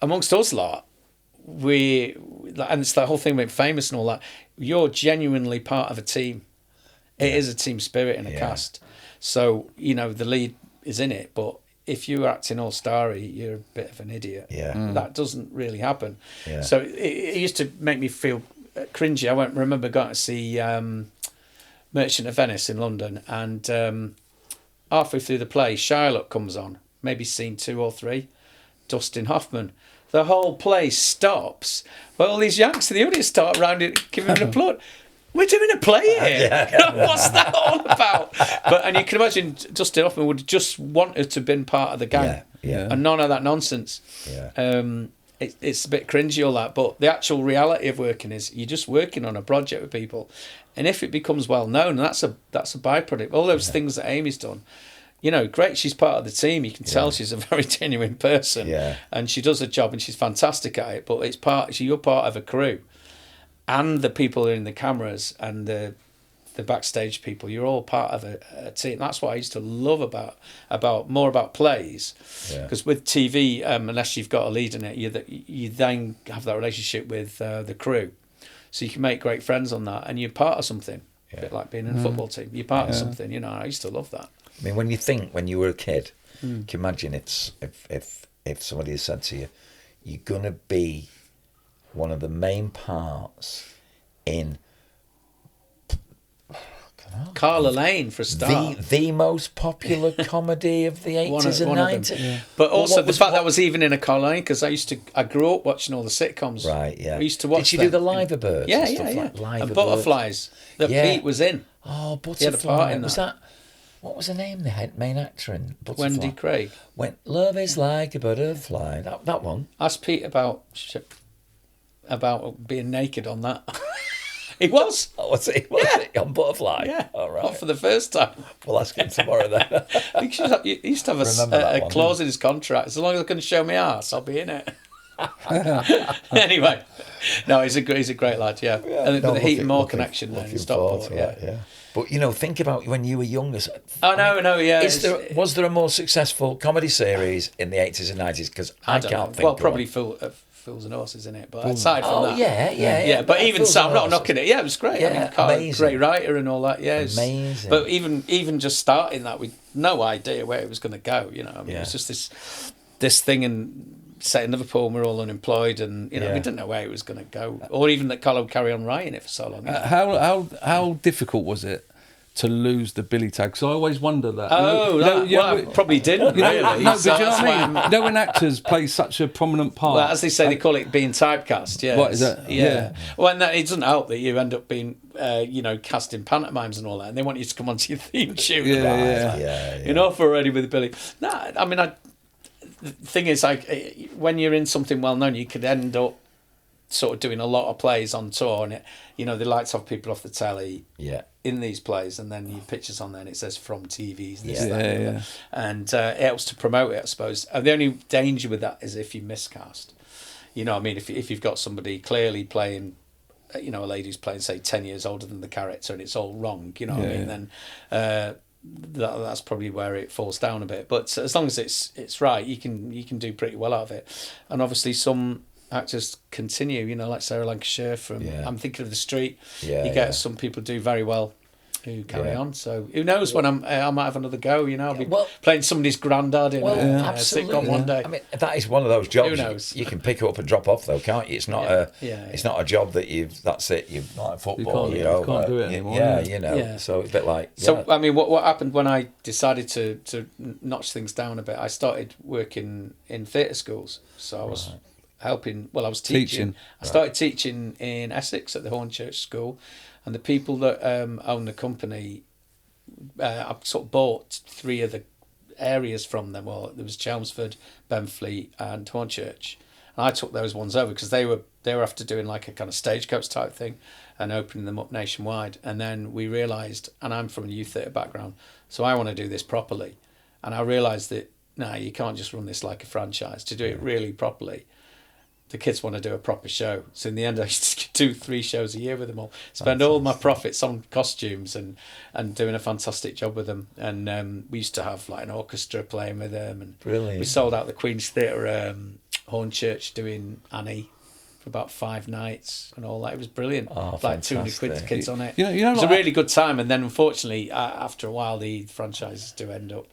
amongst us lot, and it's the whole thing about famous and all that, you're genuinely part of a team. It is a team spirit in a cast. So, you know, the lead is in it, but if you're acting all starry, you're a bit of an idiot. Yeah. That doesn't really happen. Yeah. So it used to make me feel cringy. I remember going to see Merchant of Venice in London, and halfway through the play, Shylock comes on, maybe scene 2 or 3, Dustin Hoffman. The whole place stops. Well, all these Yanks in the audience start around it, giving him an applaud. We're doing a play here. What's that all about? And you can imagine Dustin Hoffman would just wanted to have been part of the gang. Yeah. And none of that nonsense. Yeah. It's a bit cringy, all that, but the actual reality of working is you're just working on a project with people, and if it becomes well known, that's a byproduct. All those things that Amy's done, you know, great. She's part of the team. You can tell she's a very genuine person, and she does her job, and she's fantastic at it. But you're part of a crew, and the people who are in the cameras and the backstage people. You're all part of a team. That's what I used to love about plays, because with TV, unless you've got a lead in it, you then have that relationship with the crew, so you can make great friends on that, and you're part of something. A bit like being in a football team. You're part of something. You know, I used to love that. I mean, when you were a kid, can you imagine if somebody had said to you, you're gonna be one of the main parts in Carla Lane for a start. the most popular comedy of the 80s and 90s. Yeah. But also the fact that I was even in a Carla Lane, because I grew up watching all the sitcoms. Right, yeah. We used to watch Did you them. do the Liver Birds? Yeah, and stuff yeah. Like Liver And Birds? Butterflies that Pete was in. Oh, He had a Butterfly. part in Was that. what was her name? The main actor in Butterfly. Wendy Craig. When Love is like a butterfly. That one. Asked Pete about being naked on that. He was. Oh, was it on Butterfly? Yeah. All right. Not for the first time. We'll ask him tomorrow then. I think he used to have Remember that a one, clause in his contract. As long as I can show me arse, I'll be in it. Anyway, no, he's a great lad. Yeah, and No, the Heat and More looking connection there in forward to Stockport. that, yeah. But you know, think about when you were younger. Oh no, yeah. Was there a more successful comedy series in the 80s and 90s? Because I don't can't know. think. Well, of probably one. Fools and Horses in it, but aside from Oh that, yeah. But even Fools so, and I'm not Horses. knocking it. Yeah, it was great. Yeah, I mean, Carl, amazing. great writer and all that. Yeah, Amazing. But even just starting that with no idea where it was going to go. You know, I mean, it was just this thing and. Set in Liverpool, and we're all unemployed, and we didn't know where it was going to go, or even that Carlo would carry on writing it for so long. How difficult was it to lose the Billy tag? Because I always wonder that. Oh, I probably didn't really. No, but do you know what I mean? You know, when actors play such a prominent part. Well, as they say, they call it being typecast. Yeah. What is that? Yeah. Well, and it doesn't help that you end up being, cast in pantomimes and all that, and they want you to come onto your theme tune. Yeah. Enough already with Billy. No, I mean, the thing is, like, when you're in something well known, you could end up sort of doing a lot of plays on tour, and they like to have people off the telly in these plays, and then your pictures on there and it says from TVs, and it helps to promote it, I suppose. And the only danger with that is if you miscast. You know what I mean? If you've got somebody clearly playing, a lady who's playing, say, 10 years older than the character, and it's all wrong, you know what I mean? Then that's probably where it falls down a bit. But as long as it's right, you can do pretty well out of it. And obviously some actors continue, like Sarah Lancashire from I'm Thinking of the Street. You get some people do very well who carry on. So who knows when I might have another go, I'll be playing somebody's granddad in a sitcom one day. I mean, that is one of those jobs. Who knows? You can pick it up and drop off though, can't you? It's not it's not a job that that's it. You're not a football, you can't do it anymore. So it's a bit like I mean, what happened when I decided to notch things down a bit, I started working in theatre schools. So I was helping. Well, I was teaching. I started teaching in Essex at the Hornchurch School, and the people that own the company, I sort of bought 3 of the areas from them. Well, there was Chelmsford, Benfleet, and Hornchurch, and I took those ones over because they were after doing like a kind of stagecoach type thing, and opening them up nationwide. And then we realised, and I'm from a youth theatre background, so I want to do this properly, and I realised that you can't just run this like a franchise. To do it really properly, the kids want to do a proper show. So in the end, I used to do 3 shows a year with them all. Spend all my profits on costumes and doing a fantastic job with them. And we used to have like an orchestra playing with them. And brilliant. We sold out the Queen's Theatre, Hornchurch, doing Annie for about 5 nights and all that. It was brilliant. Oh, like 200 quid to kids on it. It was a really good time. And then unfortunately, after a while, the franchises do end up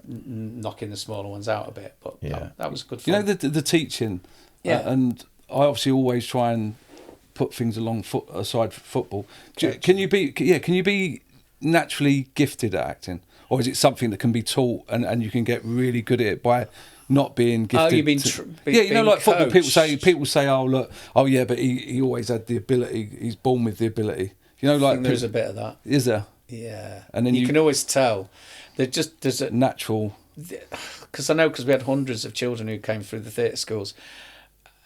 knocking the smaller ones out a bit. But that was good fun. The teaching. And I obviously always try and put things aside for football. Can you be naturally gifted at acting, or is it something that can be taught and you can get really good at it by not being gifted? Oh, you mean like football. Coached. People say, but he always had the ability. He's born with the ability. I think there's a bit of that. Is there? Yeah, and then you can always tell. There's a natural. Because we had hundreds of children who came through the theatre schools.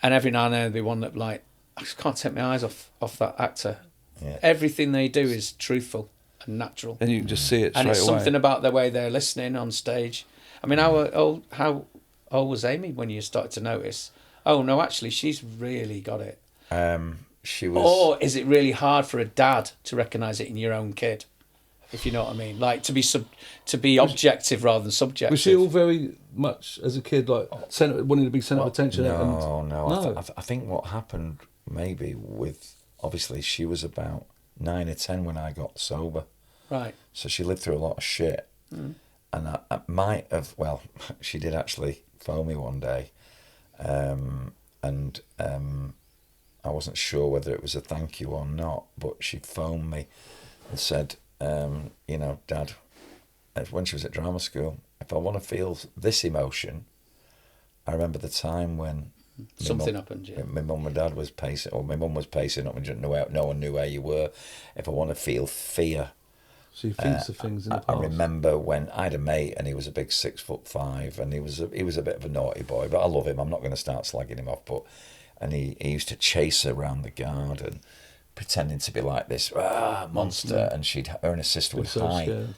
And every now and then there'd be one that I just can't take my eyes off that actor. Yeah. Everything they do is truthful and natural. And you can just see it straight away. And it's something about the way they're listening on stage. I mean, how old was Amy when you started to notice, oh no, actually she's really got it? She was. Or is it really hard for a dad to recognise it in your own kid? If you know what I mean, like to be objective rather than subjective. Was she all very much as a kid like wanting to be centre of attention? No. I think what happened maybe with, obviously she was about 9 or 10 when I got sober. Right. So she lived through a lot of shit, and I might have. Well, she did actually phone me one day, and I wasn't sure whether it was a thank you or not, but she phoned me and said, Dad, when she was at drama school, if I want to feel this emotion, I remember the time when something happened. Yeah. My mum and dad was pacing, or my mum was pacing up, and no one knew where you were. If I want to feel fear, she thinks of things in the past. I remember when I had a mate, and he was a big 6'5", and he was a bit of a naughty boy, but I love him. I'm not going to start slagging him off, and he used to chase her around the garden, pretending to be like this monster, and her and her sister would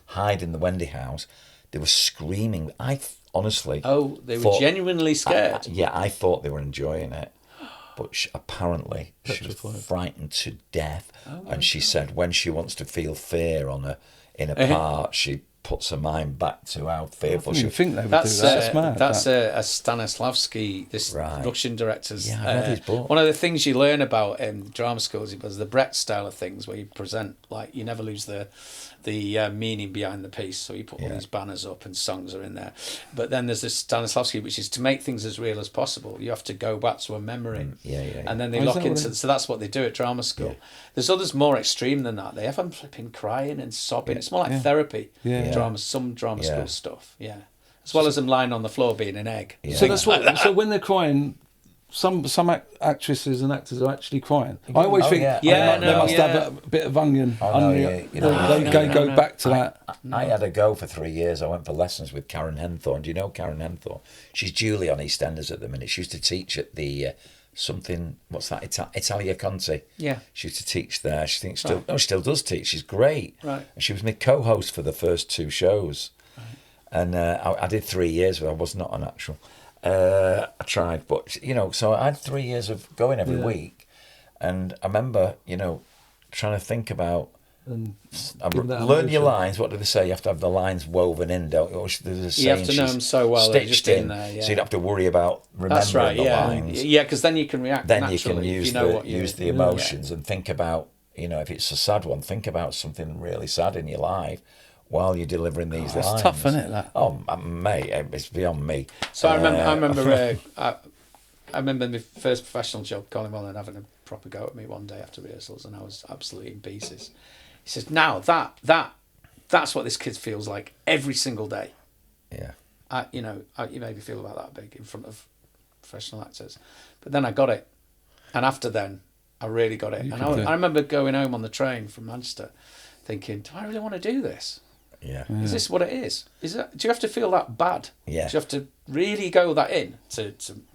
hide in the Wendy house. They were screaming. I honestly they were genuinely scared. I thought they were enjoying it, but apparently she was frightened to death. And she said when she wants to feel fear in a part, she puts her mind back to how fearful she. Think they would do that. That's mad. That's a Stanislavski, this Russian director's. Yeah, I read his book. One of the things you learn about in drama schools was the Brett style of things, where you present like you never lose the the meaning behind the piece. So you put all these banners up and songs are in there. But then there's this Stanislavski, which is to make things as real as possible. You have to go back to a memory. And then they lock into... So that's what they do at drama school. Yeah. There's others more extreme than that. They have them flipping crying and sobbing. It's more like therapy. Some drama school stuff. Yeah. As well as them lying on the floor being an egg. Yeah. So that's what. So when they're crying, some actresses and actors are actually crying. I always think they must have a bit of onion. They go back to that. I had a go for 3 years. I went for lessons with Karen Henthorne. Do you know Karen Henthorne? She's Julie on EastEnders at the minute. She used to teach at the what's that? Italia Conti. Yeah. She used to teach there. She still does teach. She's great. Right. And she was my co-host for the first 2 shows. Right. And I did 3 years, but I was not an actual. I tried, but so I had 3 years of going every week, and I remember trying to think about learn your lines. What do they say? You have to have the lines woven in, don't you? You have to know them so well they're just in there. Yeah. So you don't have to worry about remembering the lines. Yeah, because then you can react. Then naturally, you can use the emotions and think about if it's a sad one, think about something really sad in your life while you're delivering these lines. It's tough, isn't it? That? Oh, mate, it's beyond me. So I remember my first professional job, Colin Mullen having a proper go at me one day after rehearsals, and I was absolutely in pieces. He says, "Now that's what this kid feels like every single day." Yeah. You made me feel about that big in front of professional actors, but then I got it, and after then I really got it. And I remember going home on the train from Manchester, thinking, "Do I really want to do this? Yeah. Is this what it is? Do you have to feel that bad? Yeah. Do you have to really go that in to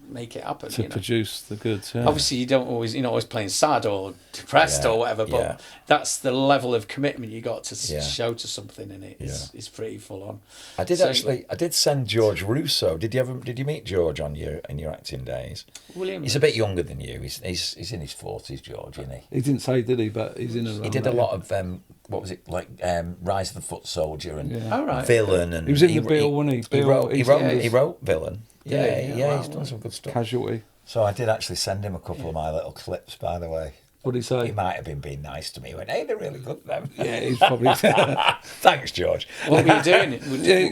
make it happen? To produce the goods. Yeah. Obviously, you're not always playing sad or depressed or whatever, but that's the level of commitment you got to show to something, and it's pretty full on. I did send George Russo. Did you meet George in your acting days? William. He's a bit younger than you. He's in his 40s, George, isn't he? He didn't say, did he? But he's in a. He did a lot of what was it like? Rise of the Foot Soldier and right. Villain, and he was in the Bill, wasn't he? He wrote Villain. He's done some good stuff. Casualty. So I did actually send him a couple of my little clips, by the way. What did he say? He might have been being nice to me. He went, "Hey, they're really good, them." Yeah, he's probably... Thanks, George. What were you doing?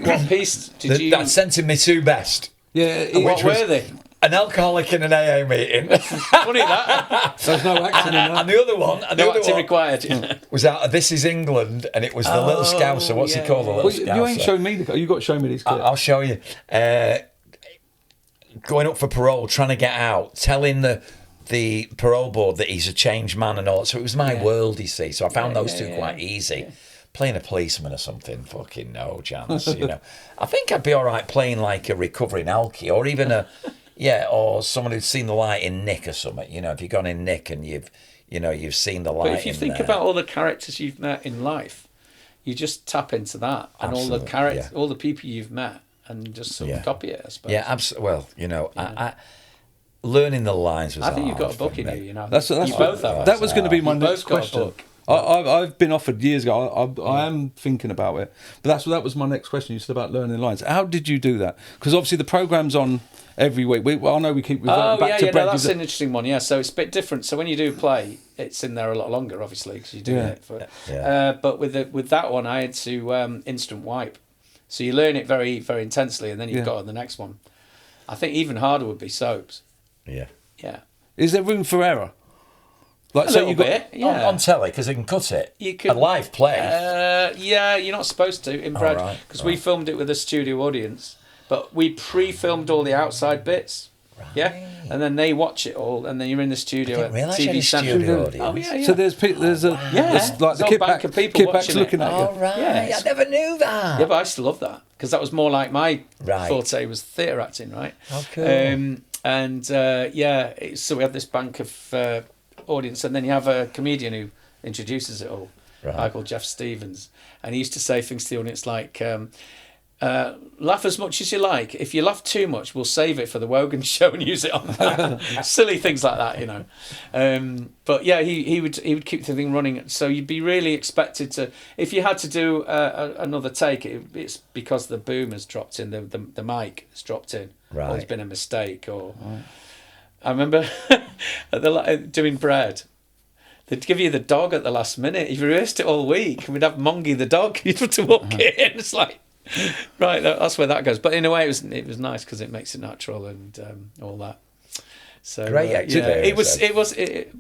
What piece did you... I sent him my 2 best. Yeah. What were they? An alcoholic in an AA meeting. Funny that. There's no acting in that. And the other one... No acting required. Was out of This Is England, and it was the little Scouser. What's he called? The little Scouser. You ain't shown me you got to show me these clips. I'll show you. Going up for parole, trying to get out, telling the parole board that he's a changed man and all. So it was my world, you see. So I found those two quite easy. Yeah. Playing a policeman or something, fucking no chance, I think I'd be all right playing like a recovering alkie, or even or someone who's seen the light in Nick or something. If you've gone in Nick and you've seen the light. But if you think about all the characters you've met in life, you just tap into that and all the characters, all the people you've met, and just sort of copy it, I suppose. Yeah, absolutely. Well, I learning the lines was. I think you've got a book in you. That's you both have. That was going to be my next question. Book. I've been offered years ago. I am thinking about it, but that was my next question. You said about learning lines. How did you do that? Because obviously the program's on every week. I know we keep reverting back to Brad. No, that's an interesting one. Yeah, so it's a bit different. So when you do play, it's in there a lot longer, obviously, because you're doing it for. But with that one, I had to instant wipe. So you learn it very, very intensely, and then you've got on the next one. I think even harder would be soaps. Yeah. Yeah. Is there room for error? Like, a little bit, on telly, because they can cut it. You could, a live play. You're not supposed to in Brad, because we filmed it with a studio audience, but we pre-filmed all the outside bits. Right. Yeah, and then they watch it all, and then you're in the studio at TV studio audience. Oh yeah. So there's like the kid back's looking at you. Oh right, I never knew that. Yeah, but I still love that because that was more like my forte was theatre acting, right? Oh cool. So we have this bank of audience, and then you have a comedian who introduces it all, a guy called Jeff Stevens, and he used to say things to the audience like, laugh as much as you like. If you laugh too much, we'll save it for the Wogan show and use it on that. Silly things like that, But yeah, he would keep the thing running. So you'd be really expected to, if you had to do another take, it's because the boom has dropped in, the mic has dropped in, or there's been a mistake, or I remember doing Bread. they'd give you the dog at the last minute. You've rehearsed it all week. We'd have Mongy the dog. You'd have to walk in. It's like, right, that's where that goes. But in a way, it was nice because it makes it natural and all that. So Great experience.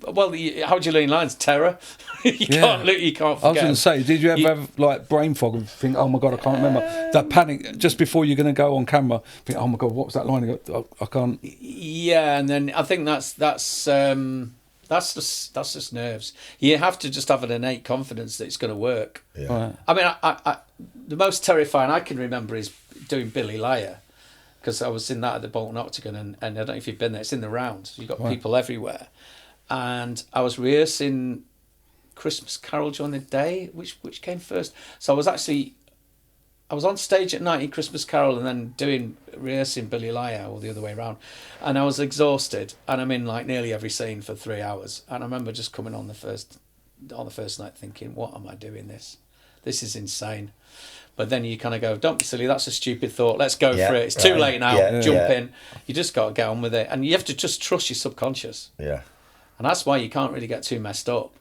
Well, how do you learn lines? Terror. You can't forget. I was going to say, did you ever have like brain fog and think, oh my God, I can't remember that panic just before you're going to go on camera? Think, oh my God, what was that line? I go, I can't. Yeah, and then I think that's just nerves. You have to just have an innate confidence that it's going to work. Yeah. Right. I mean, I the most terrifying I can remember is doing Billy Liar, because I was in that at the Bolton Octagon, and I don't know if you've been there. It's in the round. You've got people everywhere, and I was rehearsing Christmas Carol during the day. Which came first? So I was on stage at night in Christmas Carol and then rehearsing Billy Liar, or the other way around. And I was exhausted, and I'm in like nearly every scene for 3 hours. And I remember just coming on the first night thinking, what am I doing this? This is insane. But then you kind of go, don't be silly, that's a stupid thought. Let's go for it. It's too late now. Jump in. You just got to get on with it. And you have to just trust your subconscious. Yeah. And that's why you can't really get too messed up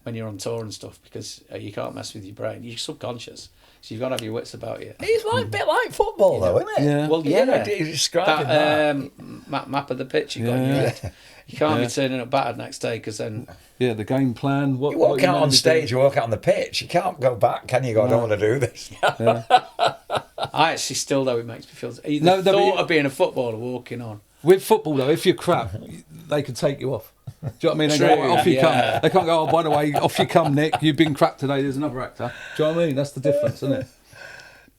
when you're on tour and stuff, because you can't mess with your brain. You're subconscious. So you've got to have your wits about you. It's like a bit like football, though, isn't it? Yeah. Well, yeah. You're describing that. Map of the pitch you got in your head. You can't be turning up battered next day, because then... Yeah, the game plan. You walk out on stage, you walk out on the pitch. You can't go back, can you? Go, I don't want to do this. Yeah. I actually still, though, it makes me feel... The thought of being a footballer walking on. With football, though, if you're crap, they can take you off. Do you know what I mean? They True, go, off you yeah. come. They can't go, oh, by the way, off you come, Nick. You've been crap today. There's another actor. Do you know what I mean? That's the difference, isn't it?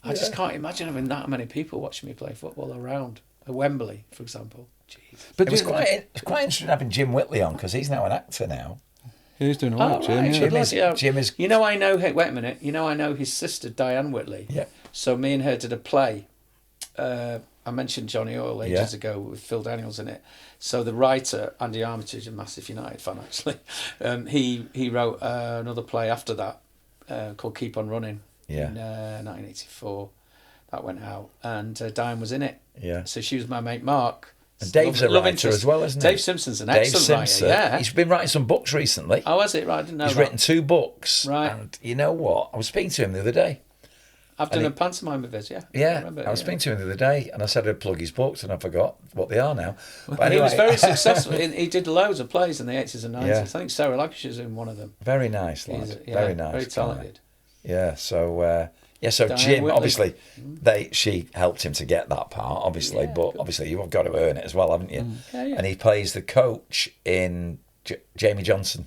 I just can't imagine having that many people watching me play football around. At Wembley, for example. Jeez. But It was quite interesting having Jim Whitley on, because he's now an actor now. Yeah, he's doing all right, Jim. Right. Yeah. Jim is... You know, I know... Wait a minute. You know, I know his sister, Diane Whitley. Yeah. So me and her did a play. I mentioned Johnny Oil ages ago with Phil Daniels in it. So the writer, Andy Armitage, a massive United fan actually, he wrote another play after that called Keep On Running in 1984. That went out, and Diane was in it. Yeah. So she was my mate Mark. And Dave's a writer as well, isn't he? Dave Simpson's an excellent writer, yeah. He's been writing some books recently. Oh, has it? Right, I didn't know He's that. written 2 books. Right. And you know what? I was speaking to him the other day. I've done a pantomime with his, yeah. Yeah, I was speaking to him the other day, and I said I'd plug his books, and I forgot what they are now. But He anyway, was very successful. He did loads of plays in the 80s and 90s. Yeah. I think Sarah Lancashire's in one of them. very nice, lad. Very nice. Very guy. talented. Yeah, so so Diane Jim, Whitley. obviously, she helped him to get that part, obviously, Yeah, but good. obviously you've got to earn it as well, haven't you? Yeah, yeah. And he plays the coach in Jamie Johnson.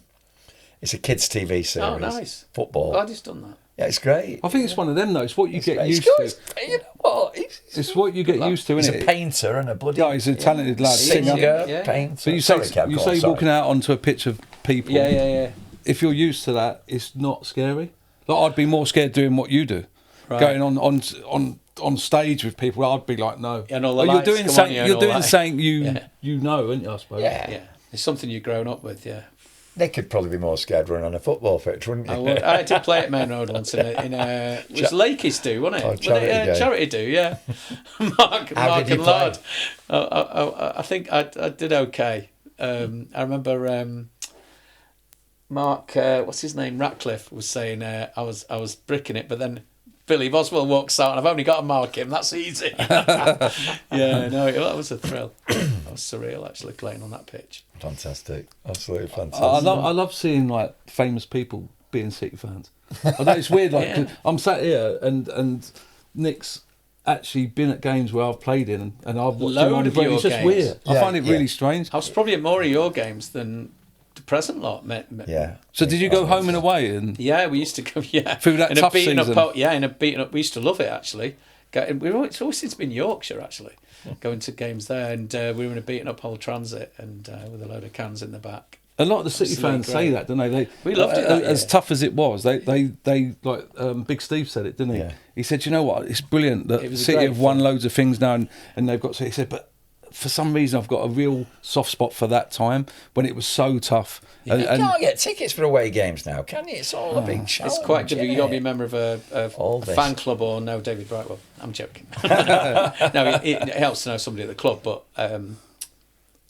It's a kids' TV series. Oh, nice. Football. Glad he's done that. Yeah, it's great. I think it's one of them, though. It's what you get It's used good. to. You know what? It's what you get used to, He's isn't a it? painter and a bloody... Yeah, he's a talented lad. Singer, Yeah. painter. So you Sorry, say, Kev, you go on, say sorry. walking out onto a pitch of people. Yeah. If you're used to that, it's not scary. Like, I'd be more scared doing what you do, Right. going on stage with people. I'd be like, no. And all the You're lights doing come on something. you and You're all doing that. something you Yeah. know, aren't you? I suppose. Yeah. It's something you've grown up with, yeah. Nick could probably be more scared running on a football pitch, wouldn't you? I did play at Main Road once it was Lakey's do, wasn't it? Oh, Charity Day. Charity do, yeah. Mark How did you and play? Lord. I think I did okay. I remember Mark, what's his name, Ratcliffe, was saying I was bricking it, but then Billy Boswell walks out and I've only got to mark him. That's easy. That was a thrill. That was surreal, actually, playing on that pitch. Fantastic. Absolutely fantastic. I love seeing like famous people being City fans. I know it's weird. Like Yeah. 'cause I'm sat here and Nick's actually been at games where I've played in, and I've watched him Load on of the your It's just games. weird. I Yeah, find it really strange. I was probably at more of your games than the present lot. Yeah. So did you go home and away and? Yeah, we used to go. Yeah, Through that in a tough beaten season. up. In a beaten up. We used to love it actually. It's always since been Yorkshire actually, going to games there, and we were in a beaten up Hull Transit, and with a load of cans in the back. A lot of the City Absolutely fans say great. that, don't they? We loved it that as year. tough as it was. They like Big Steve said it, didn't he? Yeah. He said, "You know what? It's brilliant that It was a City great have won fun. loads of things now, and they've got." So he said, "But for some reason, I've got a real soft spot for that time when it was so tough." You can't get tickets for away games now, can you? It's all a big challenge. It's quite good. isn't You've got to be a it? member of All a this. fan club or know David Brightwell. I'm joking. No, it helps to know somebody at the club, but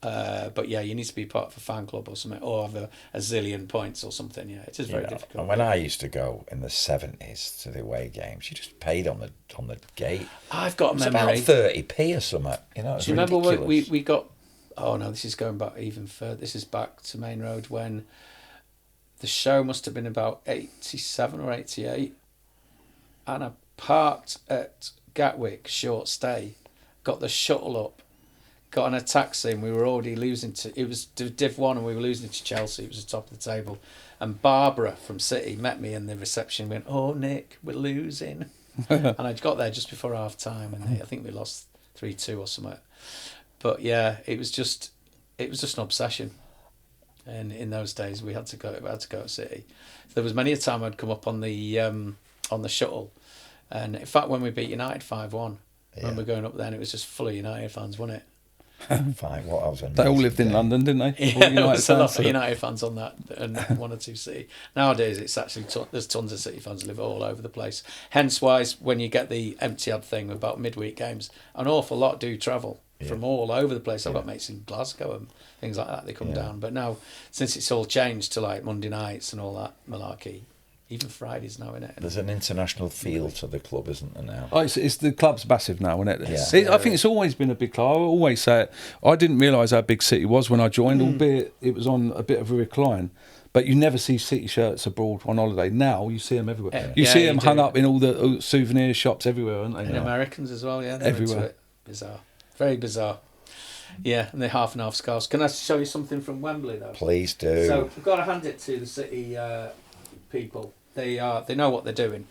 But yeah, you need to be part of a fan club or something, or have a zillion points or something. Yeah, it is very difficult. And when I used to go in the 70s to the away games, you just paid on the gate. I've got a It's memory. about 30p or something. You know, it's Do you remember ridiculous. when we got? Oh no, this is going back even further. This is back to Main Road when the show must have been about 87 or 88, and I parked at Gatwick, short stay, got the shuttle up, got on a taxi, and we were already losing to. It was Div 1, and we were losing to Chelsea. It was the top of the table, and Barbara from City met me in the reception. And went, "Oh Nick, we're losing," and I got there just before half time, and I think we lost 3-2 or something. But yeah, it was just an obsession, and in those days we had to go to City. There was many a time I'd come up on the shuttle, and in fact when we beat United 5-1, when we were going up then, it was just full of United fans, wasn't it? Fine, what else? They all lived in London, didn't they? Yeah, there was a lot of United fans on that, and 1 or 2 City. Nowadays, it's actually there's tons of City fans live all over the place. Hence why, when you get the Empty-Ad thing about midweek games, an awful lot do travel from all over the place. I've got mates in Glasgow and things like that. They come down, but now since it's all changed to like Monday nights and all that malarkey, even Fridays now, isn't it? There's an international feel to the club, isn't there now? Oh, it's the club's massive now, isn't it? Yeah. I think it's always been a big club. I always say it. I didn't realise how big City was when I joined, albeit it was on a bit of a recline. But you never see City shirts abroad on holiday. Now you see them everywhere. You see them hung up in all the souvenir shops everywhere, aren't they? And Americans as well, yeah. They're Everywhere. into it. Bizarre. Very bizarre. Yeah, and they're half and half scarves. Can I show you something from Wembley, though? Please do. So we've got to hand it to the City people. They know what they're doing.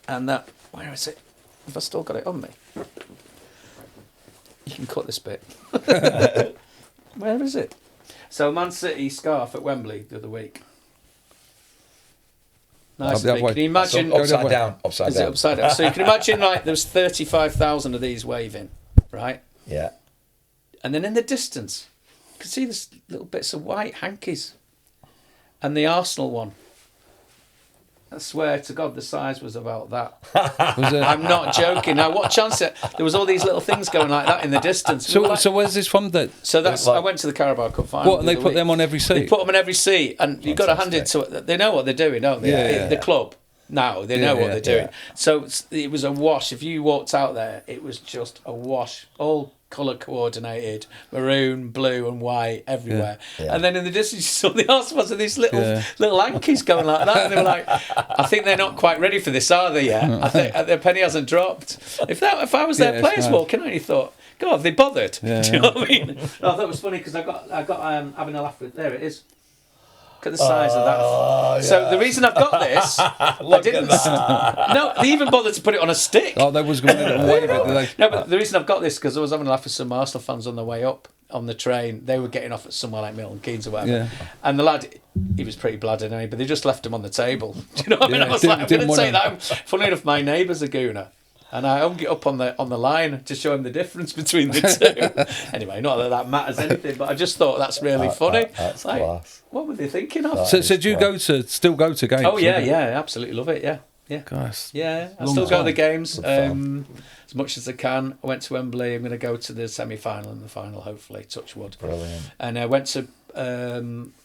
And that, where is it? Have I still got it on me? You can cut this bit. Where is it? So Man City scarf at Wembley the other week. Nice. Can you imagine? Upside down. Is it upside down? So you can imagine, like, there was 35,000 of these waving, right? Yeah. And then in the distance, you can see this little bits of white hankies. And the Arsenal one. I swear to God, the size was about that. I'm not joking. Now, what chance? There was all these little things going like that in the distance. So where's this from? So that's. I went to the Carabao Cup final. What? And they put them on every seat. They put them on every seat, and you've got to hand it to it. They know what they're doing, don't they? Yeah. The club now, they know what they're doing. So it was a wash. If you walked out there, it was just a wash. All colour coordinated, maroon, blue and white everywhere. And then in the distance you saw the Arsenals and these little Yankees going like that, and they were like, I think they're not quite ready for this, are they yet? I think their penny hasn't dropped. If I was their players walking out, you thought, God, have they bothered? Do you know what I mean? I thought it was funny because I got having a laugh with, there it is. Look at the size of that. So the reason I've got this, I didn't. No, they even bothered to put it on a stick. Oh, they was going to wave it, did they? No, but the reason I've got this because I was having a laugh with some Arsenal fans on the way up on the train. They were getting off at somewhere like Milton Keynes or whatever. Yeah. And the lad, he was pretty bladdered anyway, but they just left him on the table. Do you know what I mean? I was like, I'm going to take that. Funny enough, my neighbour's a gooner. And I hung it up on the line to show him the difference between the two. Anyway, not that matters anything, but I just thought that's really funny. That's like, class. What were they thinking of? So do you still go to games? Oh yeah, absolutely love it. Yeah. Gosh, yeah, I still go to the games as much as I can. I went to Wembley. I'm going to go to the semi-final and the final, hopefully. Touch wood. Brilliant. And I went to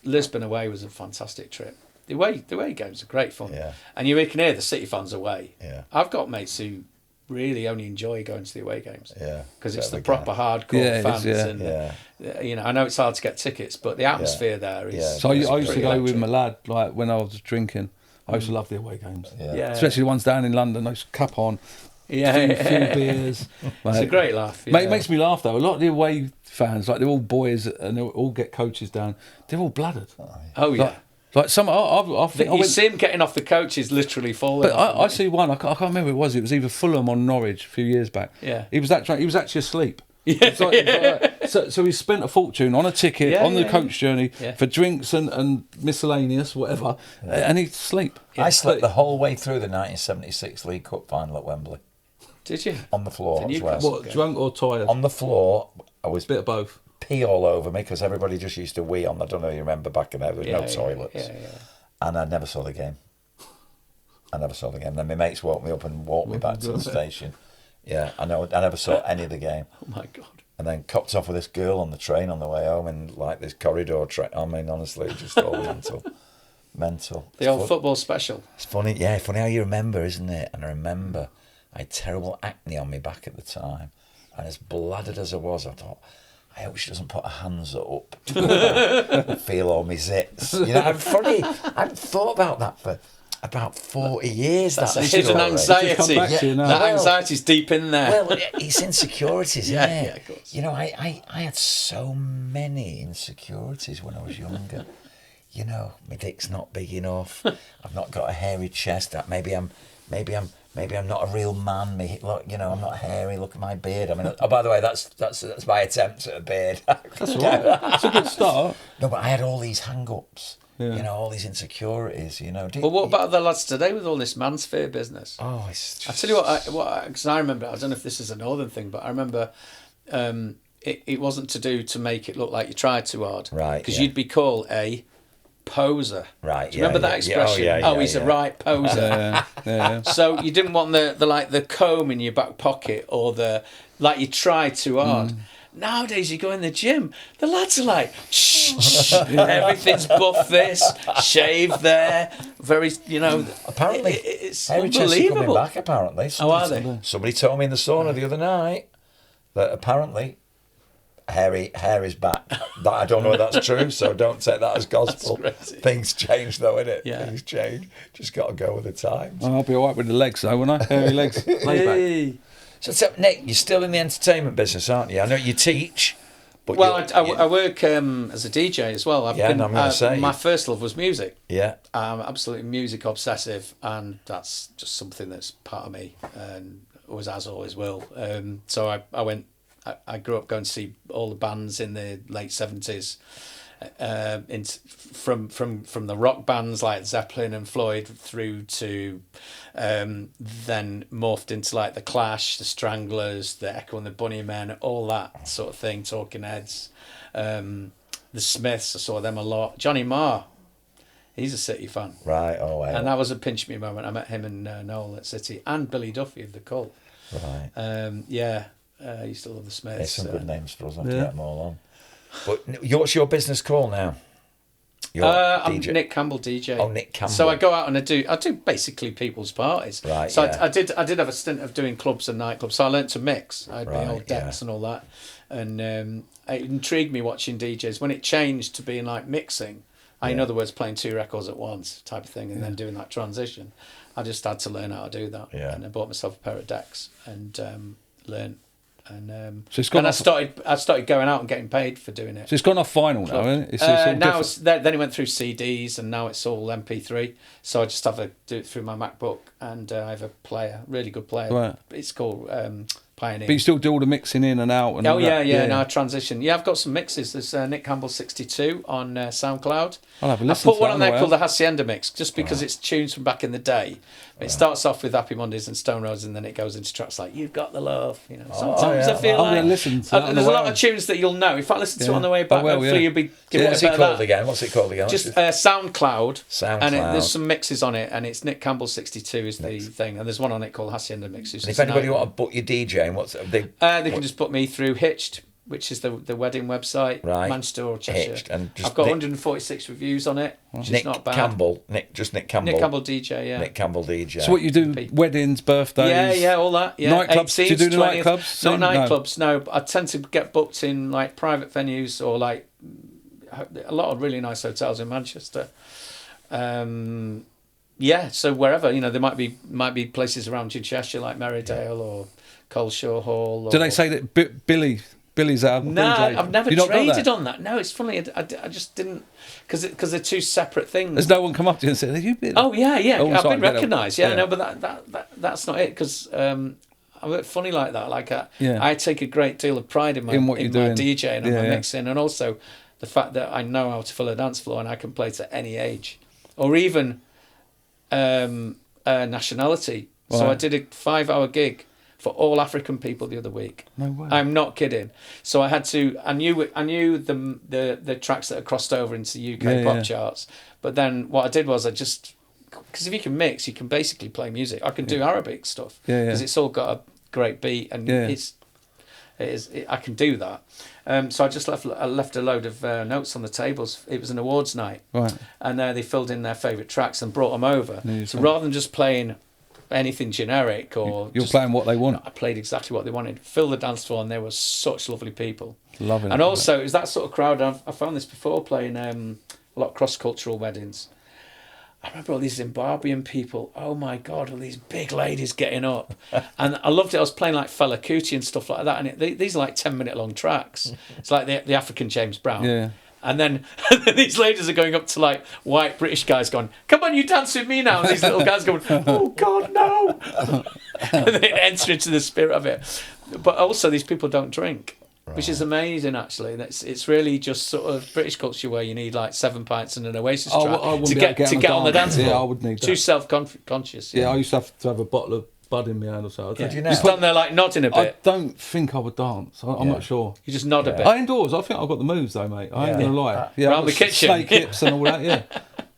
Lisbon away. Was a fantastic trip. The away games are great fun. Yeah. And you can hear the City fans away. Yeah. I've got mates who really only enjoy going to the away games. Yeah. Because it's the proper hardcore fans. And I know it's hard to get tickets, but the atmosphere there is. Yeah. So I used to go with my lad, like when I was drinking. I used to love the away games. Yeah. Especially the ones down in London. I used to cap on. A few beers. It's a great laugh. It makes me laugh though. A lot of the away fans, like they're all boys and they all get coaches down. They're all bladdered. Oh yeah. Like some, I think you see him getting off the coaches, literally falling. But I see one. I can't remember who it was. It was either Fulham or Norwich a few years back. Yeah. He was actually asleep. Yeah. So he spent a fortune on a ticket on the coach journey for drinks and miscellaneous whatever, and he'd sleep. I slept the whole way through the 1976 League Cup final at Wembley. Did you? On the floor as well. What, drunk or tired? On the floor, I was a bit of both. Pee all over me because everybody just used to wee on. I don't know if you remember back in there. There was no toilets, and I never saw the game. Then my mates woke me up and walked me back to the station. Yeah, I know. I never saw any of the game. Oh my God! and then copped off with this girl on the train on the way home in like this corridor train. I mean, honestly, just all mental. The old football special. It's funny, yeah, funny how you remember, isn't it? And I remember I had terrible acne on my back at the time, and as bladdered as I was, I thought, I hope she doesn't put her hands up to feel all my zits. You know, I'm funny. I haven't thought about that for about 40 years. That's a hidden anxiety. That anxiety's deep in there. Well, it's insecurities, isn't it? Yeah, of course. You know, I had so many insecurities when I was younger. You know, my dick's not big enough. I've not got a hairy chest. That maybe I'm not a real man. Look, you know, I'm not hairy. Look at my beard. I mean, oh, by the way, that's my attempt at a beard. That's all right. That's a good start. No, but I had all these hang-ups. Yeah. You know, all these insecurities. You know. Well, what about the lads today with all this mansphere business? Oh, it's just... I tell you what, because I remember. I don't know if this is a northern thing, but I remember it wasn't to make it look like you tried too hard, right? Because you'd be called a poser. Right. Do you remember that expression? Oh, he's a right poser. Yeah. So you didn't want the comb in your back pocket or you tried too hard. Nowadays you go in the gym, the lads are like, shh, everything's buff this, shave there, very, you know. Apparently, it's hairy chests are coming unbelievable. back, apparently. Are they? Somebody told me in the sauna the other night that apparently hair is back. That, I don't know if that's true, so don't take that as gospel. Things change though, innit? Yeah. Things change. Just got to go with the times. I'll be all right with the legs though, won't I? Hairy legs. Lay back. So, Nick, you're still in the entertainment business, aren't you? I know you teach. But I work as a DJ as well. I'm going to say. My first love was music. Yeah. I'm absolutely music obsessive, and that's just something that's part of me, and always will. So I grew up going to see all the bands in the late 70s, from the rock bands like Zeppelin and Floyd through to then morphed into like the Clash, the Stranglers, the Echo and the Bunnymen, all that sort of thing, Talking Heads, the Smiths. I saw them a lot. Johnny Marr, he's a City fan, right? Oh, wow. And that was a pinch me moment. I met him and Noel at City, and Billy Duffy of the Cult. Right. I used to love the Smiths. There's some good names for us. I have to get them all on. But what's your business called now? I'm Nick Campbell DJ. Oh, Nick Campbell. So I go out and I do basically people's parties. Right. So yeah. I did have a stint of doing clubs and nightclubs. So I learnt to mix. I had my old decks and all that, and it intrigued me watching DJs when it changed to being like mixing. In other words, playing two records at once type of thing, and then doing that transition. I just had to learn how to do that. Yeah. And I bought myself a pair of decks and learned. And so it's gone I started going out and getting paid for doing it. So it's gone off vinyl now, isn't it? It's all now different. then it went through CDs, and now it's all MP3. So I just have to do it through my MacBook, and I have a player, really good player. Right. It's called Pioneer. But you still do all the mixing in and out and all that? Now I transition. Yeah, I've got some mixes. There's Nick Campbell 62 on SoundCloud. I'll have a listen. I put one on there called the Hacienda Mix, just because it's tunes from back in the day. It starts off with Happy Mondays and Stone Roses, and then it goes into tracks like You've Got the Love. You know, sometimes I feel I'm gonna listen to that there's a lot of tunes that you'll know. If I listen to it on the way back, hopefully you'll be giving What's it called again? What's it called again? Just SoundCloud. SoundCloud. And there's some mixes on it, and it's Nick Campbell 62 is the thing, and there's one on it called Hacienda Mixes. And if anybody want to book your DJing, they can just book me through Hitched, which is the wedding website, right? Manchester or Cheshire. Hitched, and I've got 146 reviews on it, which is not bad. Nick Campbell. Nick Campbell DJ, yeah. Nick Campbell DJ. So what you do? Weddings, birthdays? Yeah, all that. Yeah. Nightclubs? Do you do the nightclubs? Not nightclubs, no. I tend to get booked in like private venues or like a lot of really nice hotels in Manchester. So wherever, there might be places around in Cheshire like Merridale or Coleshaw Hall. Do they say that Billy's out? No, I've never traded on that. No, it's funny. I just didn't, because they're two separate things. There's no one come up to you and said, "Have you been?" Oh yeah. I've been recognised. Yeah, yeah. no, but that's not it. Because I'm a bit funny like that. Like I take a great deal of pride in my DJing and my mixing, and also the fact that I know how to fill a dance floor and I can play to any age, or even nationality. Right. So I did a 5-hour gig for all African people the other week. No way. I'm not kidding. So I knew the tracks that had crossed over into the UK pop charts. But then what I did was because if you can mix, you can basically play music. I can do Arabic stuff because it's all got a great beat and I can do that. So I just left a load of notes on the tables. It was an awards night, Right. and they filled in their favourite tracks and brought them over. So rather than just playing anything generic or you're playing what they want. I played exactly what they wanted. Fill the dance floor, and they were such lovely people. Loving and it. Also, it was that sort of crowd. I found this before playing a lot of cross-cultural weddings. I remember all these Zimbabwean people. Oh my God, all these big ladies getting up. And I loved it. I was playing like Fela Kuti and stuff like that. And these are like 10-minute long tracks. It's like the African James Brown. Yeah. And then these ladies are going up to like white British guys going, come on, you dance with me now. And these little guys going, oh God, no. And they enter into the spirit of it. But also these people don't drink. Right. Which is amazing, actually. It's really just sort of British culture where you need like 7 pints and an Oasis track to get on the dance floor. Yeah, I would need that. Too self-conscious. Yeah, I used to have a bottle of Bud in my hand or so. Could you now? You stand there like nodding a bit. I don't think I would dance. I'm not sure. You just nod a bit. I indoors. I think I've got the moves though, mate. I ain't gonna lie. Yeah, around the kitchen, snake hips and all that. Yeah.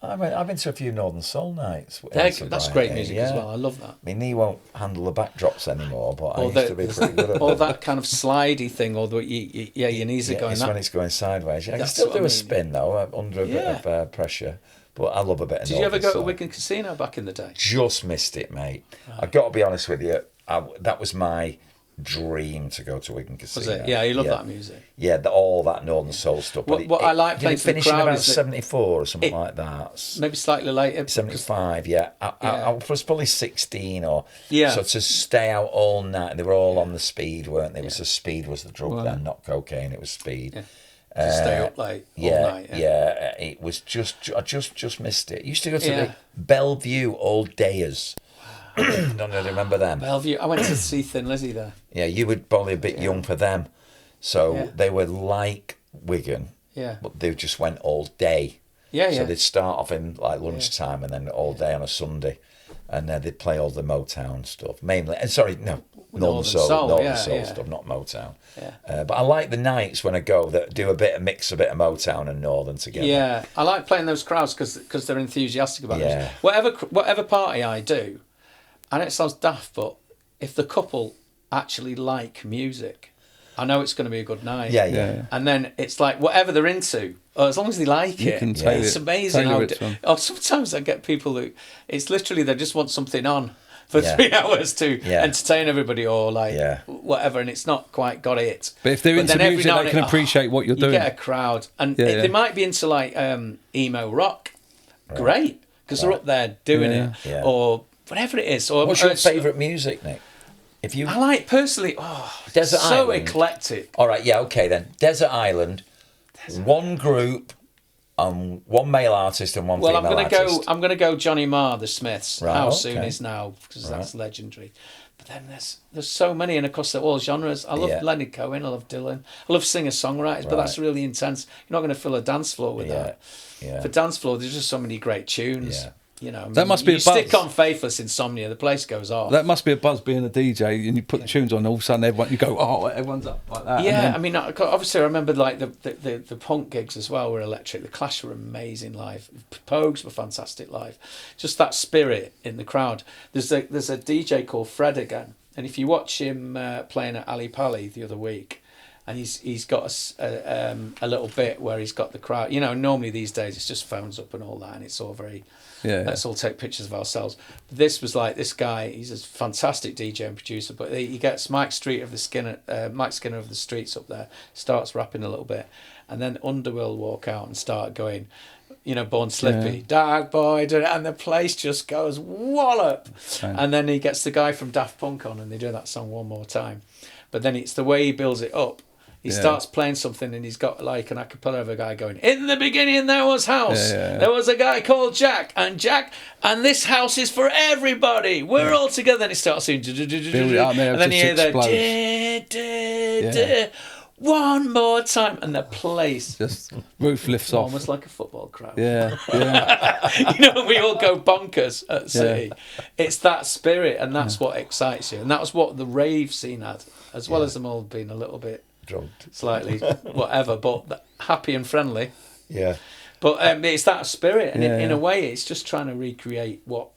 I've been to a few Northern Soul nights. That's great music as well. I love that. I mean, he won't handle the backdrops anymore, but I used to be pretty good at it. Or that kind of slidey thing, or your knees are going. It's that. when it's going sideways. I can still do a spin though, under a bit of pressure. But I love a bit of. Did you ever go to Wigan Casino back in the day? Just missed it, mate. Right. I've got to be honest with you. That was my dream to go to Wigan Casino. Was it? Yeah, you love that music. Yeah, all that Northern Soul stuff. What I like playing for the crowd about is 74 or something like that. Maybe slightly later. 75, yeah. I was probably 16 or so to stay out all night. They were all on the speed, weren't they? Speed was the drug then, not cocaine. It was speed. Yeah. To stay up late all night. Yeah. It was I just missed it. Used to go to the Bellevue All Dayers. Don't know, remember them? Bellevue. I went to see Thin Lizzy there. Yeah, you were probably a bit young for them. So they were like Wigan, but they just went all day. So they'd start off in like lunchtime and then all day on a Sunday. And they'd play all the Motown stuff. Mainly, Northern Soul stuff, not Motown. Yeah. But I like the nights when I go that do a bit of Motown and Northern together. Yeah, I like playing those crowds because they're enthusiastic about it. Whatever party I do, and it sounds daft, but if the couple actually like music, I know it's going to be a good night. Yeah. And then it's like whatever they're into, as long as they like it, it's amazing. Sometimes I get people who it's literally they just want something on for 3 hours to entertain everybody or whatever, and it's not quite got it. But if they're into music, they can appreciate what you're doing. You get a crowd, and they might be into like emo rock. Right. Great, because they're up there doing it, or whatever it is. Or what's your favourite music, Nick? I like personally, Desert Island. So eclectic. All right, okay then. Desert Island, one group, one male artist and one female artist. I'm gonna go Johnny Marr, the Smiths. Right, How Soon Is Now, because that's legendary. But then there's so many, and across all genres. I love Leonard Cohen. I love Dylan. I love singer-songwriters, but that's really intense. You're not going to fill a dance floor with that. Yeah. For dance floor, there's just so many great tunes. Yeah. You know, that must be a buzz. Stick on Faithless Insomnia, the place goes off. That must be a buzz being a DJ, and you put the tunes on, all of a sudden you go, everyone's up like that. Yeah, I mean, obviously I remember like the punk gigs as well were electric. The Clash were amazing live. Pogues were fantastic live. Just that spirit in the crowd. There's a DJ called Fred again, and if you watch him playing at Ali Pali the other week, and he's got a little bit where he's got the crowd. You know, normally these days it's just phones up and all that, and it's all very. Let's all take pictures of ourselves. But this was like this guy. He's a fantastic DJ and producer. But he gets Mike Skinner of the Streets up there. Starts rapping a little bit, and then Underworld walk out and start going, Born Slippy, Dark Boy, and the place just goes wallop. And then he gets the guy from Daft Punk on, and they do that song one more time. But then it's the way he builds it up. He starts playing something and he's got like an a cappella of a guy going, in the beginning there was house. There was a guy called Jack, and this house is for everybody. We're all together. And it starts doing, and then you hear the one more time, and the place just roof lifts off. Almost like a football crowd. Yeah. We all go bonkers at City. It's that spirit, and that's what excites you. And that was what the rave scene had, as well as them all being a little bit drugged, slightly whatever, but happy and friendly. Yeah. But it's that spirit, and in a way, it's just trying to recreate what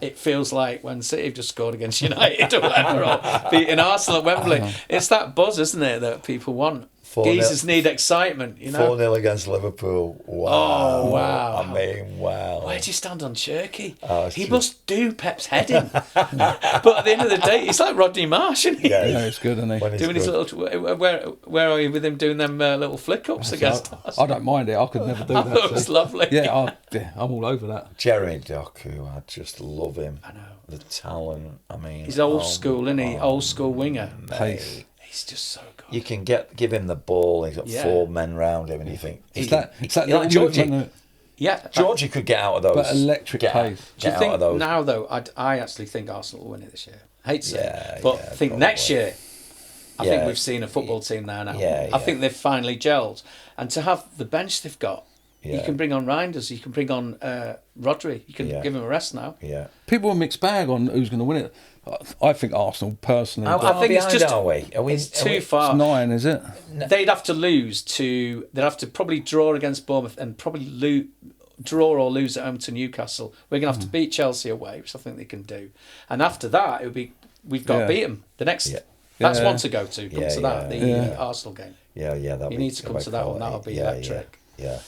it feels like when City have just scored against United or whatever, or beating Arsenal at Wembley. It's that buzz, isn't it, that people want? Geezers need excitement, 4-0 against Liverpool. Wow. Oh, wow. I mean, wow. Where do you stand on Cherky? Oh, he must do Pep's head in. But at the end of the day, he's like Rodney Marsh, isn't he? Yeah, it's good, isn't he? Doing his little... Where are you with him doing them little flick-ups against us? I don't mind it. I could never do that. It was lovely. Yeah, I'm all over that. Jeremy Doku, I just love him. I know. The talent, I mean... He's old school, isn't he? Old school winger. Pace. He's just so good. You can give him the ball. He's got 4 men round him, and you think It's that like Georgie. Yeah, Georgie could get out of those. But electric pace. Do you think now though? I actually think Arsenal will win it this year. I hate to say it, but I think probably. next year. I think we've seen a football team now. I think they've finally gelled, and to have the bench they've got. You can bring on Reinders, you can bring on Rodri, you can give him a rest now. Yeah. People are mixed bag on who's going to win it. I think Arsenal, personally. I think it's just... Are we? It's too far. It's 9, is it? They'd have to lose to... They'd have to probably draw against Bournemouth and probably draw or lose at home to Newcastle. We're going to have to beat Chelsea away, which I think they can do. And after that, it would be... We've got to beat them. The next... That's one to go to. Come to that, the Arsenal game. Yeah. You need to come to that one. That'll be electric. Yeah.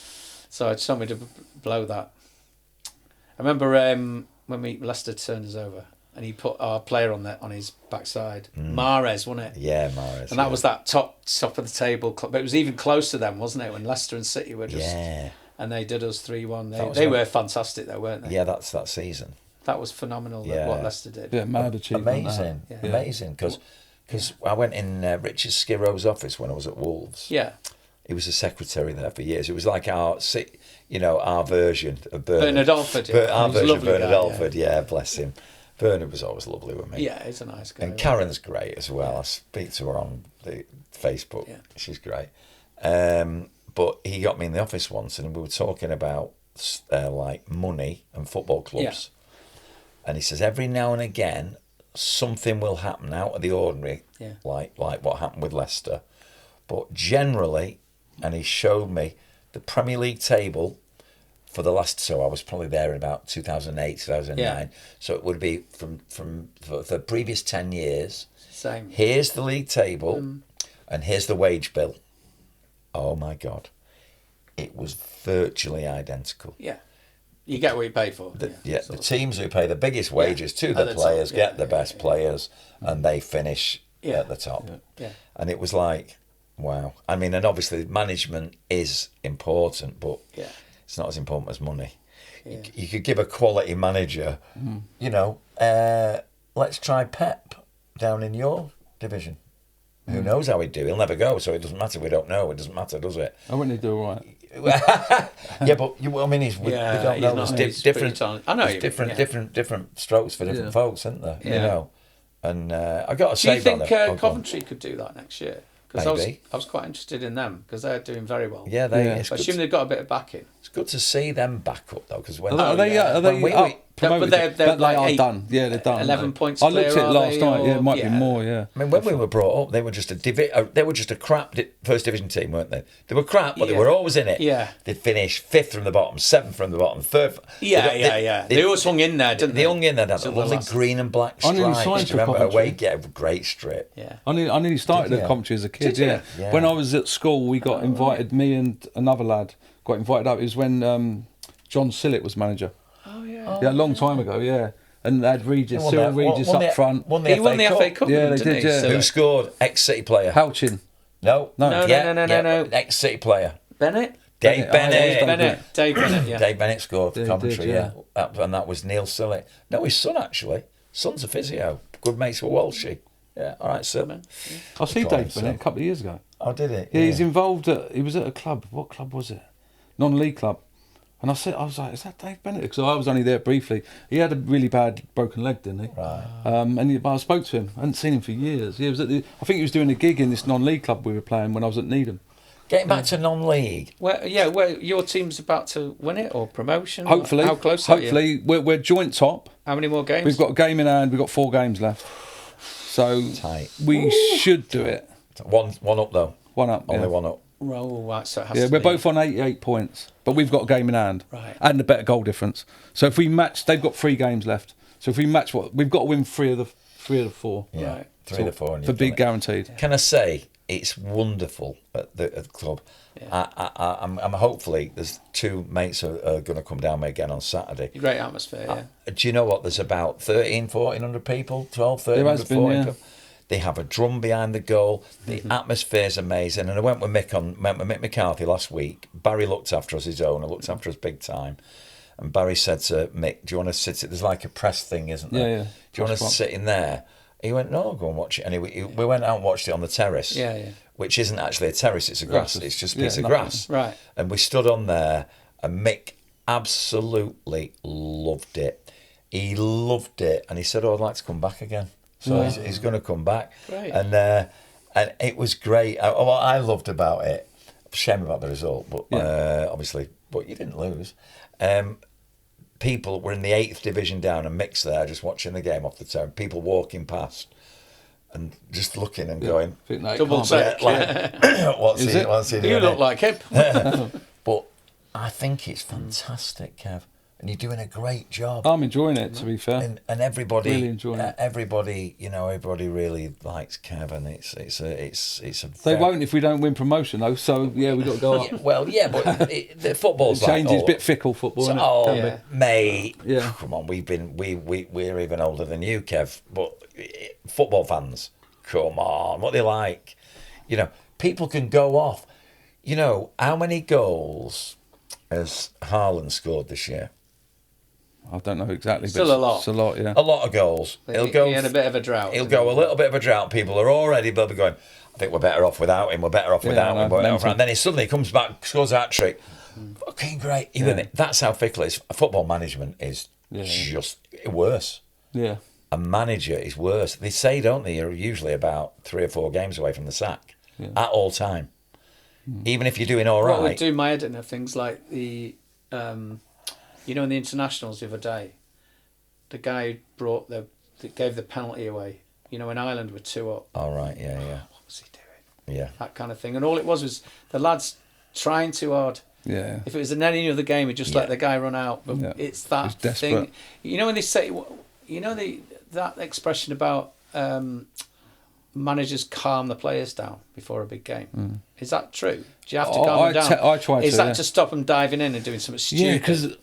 So I just told me to blow that. I remember when Leicester turned us over and he put our player on his backside. Mahrez, wasn't it? Yeah, Mahrez. And that was that top of the table. But it was even closer then, wasn't it? When Leicester and City were just... Yeah. And they did us 3-1. They were fantastic though, weren't they? Yeah, that's that season. That was phenomenal, what Leicester did. Yeah, mad achievement. Amazing. Amazing. Because I went in Richard Skiro's office when I was at Wolves. Yeah. He was a secretary there for years. It was like our version of Bernard Alford. Our version of Bernard Alford. Yeah, bless him. Bernard was always lovely with me. Yeah, he's a nice guy. And Karen's great as well. I speak to her on the Facebook. Yeah. She's great. But he got me in the office once, and we were talking about like money and football clubs. Yeah. And he says every now and again something will happen out of the ordinary, like what happened with Leicester. But generally, and he showed me the Premier League table for the last, so I was probably there in about 2008, 2009. Yeah. So it would be for the previous 10 years. Same. Here's the league table, and here's the wage bill. Oh my God. It was virtually identical. Yeah. You get what you pay for. The teams who pay the biggest wages to the players get the best players, and they finish at the top. Yeah. And it was like, wow. I mean, and obviously management is important, but it's not as important as money. Yeah. You could give a quality manager, let's try Pep down in your division. Who knows how he'd do? He'll never go, so it doesn't matter. We don't know. It doesn't matter, does it? I wouldn't do all right. Yeah, but we don't know. There's different. I know different strokes for different folks, isn't there? Yeah. You know, and I got to do say, you think Coventry could do that next year? Because I was quite interested in them because they're doing very well. Yeah, I assume they've got a bit of backing. It's good to see them back up though, because when are they promoted? But they're like done. Yeah, they're done. 11 points. I looked at it last night. Yeah, it might be more. Yeah. I mean, when we were brought up, they were just a crap first division team, weren't they? They were crap, but they were always in it. Yeah. They'd finish 5th from the bottom, 7th from the bottom, 3rd. They always hung in there, didn't they? They hung in there. That lovely green and black stripes. Remember away? Yeah, great strip. Yeah. I nearly started at Coventry as a kid. Yeah. When I was at school, we got invited. Me and another lad got invited up. It was when John Sillett was manager. Oh yeah. Yeah, a long time ago. Yeah. And they had Cyril Regis up front. He won the FA Cup. Yeah, they did. Yeah. Who scored? Ex-City player. Houchin. No. Ex-City player. Bennett. Dave Bennett. Dave Bennett. Yeah. Dave Bennett scored for Coventry. And that was Neil Sillett. No, his son actually. Son's a physio. Good mates with Walshy. Yeah. All right, sir. I see Dave Bennett a couple of years ago. Oh, did he? Yeah, he's involved. He was at a club. What club was it? Non-league club. And I was like, is that Dave Bennett? Because I was only there briefly. He had a really bad broken leg, didn't he? Right. But I spoke to him. I hadn't seen him for years. He was I think he was doing a gig in this non-league club we were playing when I was at Needham. Getting back to non-league. Where your team's about to win it or promotion? Hopefully. How close are you? Hopefully. We're joint top. How many more games? We've got a game in hand. We've got 4 games left. So tight. We should do it. One up though. One up. Only one up. Right, so it has Yeah, to we're be. both on 88 points, but we've got a game in hand. Right. And a better goal difference. So if we match, they've got 3 games left. So if we match we've got to win 3 of the 4. Yeah, Right. 3 of the 4. And For you've big done it. guaranteed. Can I say, it's wonderful at the club. Yeah. I'm hopefully there's 2 mates are going to come down again on Saturday. Great atmosphere, yeah. Do you know what? There's about 1,400 people, 12, There 1,300, has been, 14 yeah. people. They have a drum behind the goal. The atmosphere's amazing. And I went with Mick McCarthy last week. Barry looked after us, his owner, looked after us big time. And Barry said to Mick, do you want to sit? There's like a press thing, isn't there? Yeah. Do you want to sit in there? He went, no, I'll go and watch it. And we went out and watched it on the terrace. Yeah. Which isn't actually a terrace, it's a grass. It's just a piece of nothing. grass. Right. And we stood on there, and Mick absolutely loved it. He loved it, and he said, I'd like to come back again. So he's going to come back. Great. And it was great. What I loved about it, shame about the result, but obviously, but you didn't lose. People were in the 8th division down, and Mick's there just watching the game off the turn. People walking past and just looking and going, Double check. what's he doing? You look like him. But I think it's fantastic, Kev, and you're doing a great job. I'm enjoying it, to be fair. And everybody, Really enjoying it. everybody really likes Kev, and it's a. They won't if we don't win promotion, though. So yeah, we've got to go up. Well, yeah, but the football's Change is like, a bit fickle, football. So, Isn't it? mate, Yeah. come on, we're even older than you, Kev. But football fans, come on, what they like, people can go off. How many goals has Haaland scored this year? I don't know exactly, Still but a lot. It's a lot, yeah. A lot of goals. He had a bit of a drought. He'll go a little bit of a drought. People are already they'll be going, I think we're better off without him. We're better off without him. We're better off. And then he suddenly comes back, scores a hat-trick. Fucking great. That's how fickle it is. Football management is just worse. Yeah. A manager is worse. They say, don't they, you're usually about 3 or 4 games away from the sack at all time. Even if you're doing all right. What would do my head in are things like the, in the internationals the other day, the guy who gave the penalty away. In Ireland were 2 up. All right, yeah. What was he doing? Yeah. That kind of thing. And all it was the lads trying too hard. Yeah. If it was in any other game, he'd just let the guy run out. But it's that He's thing. desperate. When they say, that expression about managers calm the players down before a big game. Is that true? Do you have to calm them down? I try to. Is that to stop them diving in and doing something stupid? Yeah, because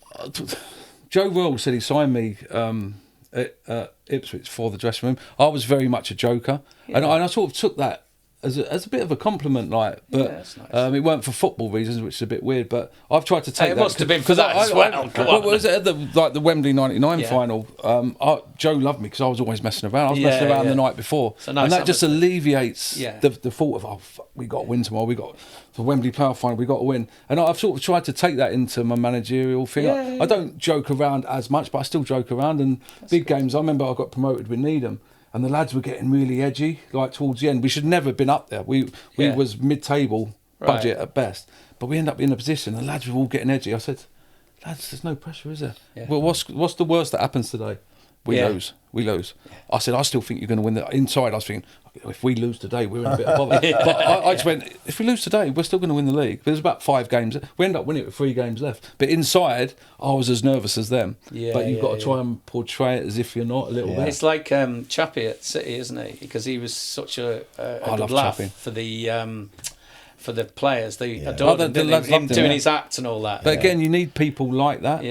Joe Royle said he signed me at Ipswich for the dressing room. I was very much a joker, and I sort of took that as a bit of a compliment, but that's nice. it weren't for football reasons, which is a bit weird. But I've tried to take It that. must have been for that as well. Come on. Was it at the Wembley '99 final? Joe loved me because I was always messing around. I was messing around the night before, nice and that just atmosphere. alleviates the thought of fuck, we got to win tomorrow. We got the Wembley Power final. We got to win, and I've sort of tried to take that into my managerial thing. I don't joke around as much, but I still joke around. And big games, I remember I got promoted with Needham. And the lads were getting really edgy, like towards the end. We should never have been up there. We was mid-table budget at best. But we ended up in a position, the lads were all getting edgy. I said, lads, there's no pressure, is there? Yeah. Well, what's the worst that happens today? We lose. I said, I still think you're going to win. Inside, I was thinking, if we lose today, we're in a bit of bother. But I just went, if we lose today, we're still going to win the league. There's about 5 games. We end up winning it with 3 games left. But inside, I was as nervous as them. But you've got to try and portray it as if you're not a little bit. It's like Chappie at City, isn't he? Because he was such a good laugh Chappie. for the players. They adored him, didn't they? Him doing his act and all that. But again, you need people like that.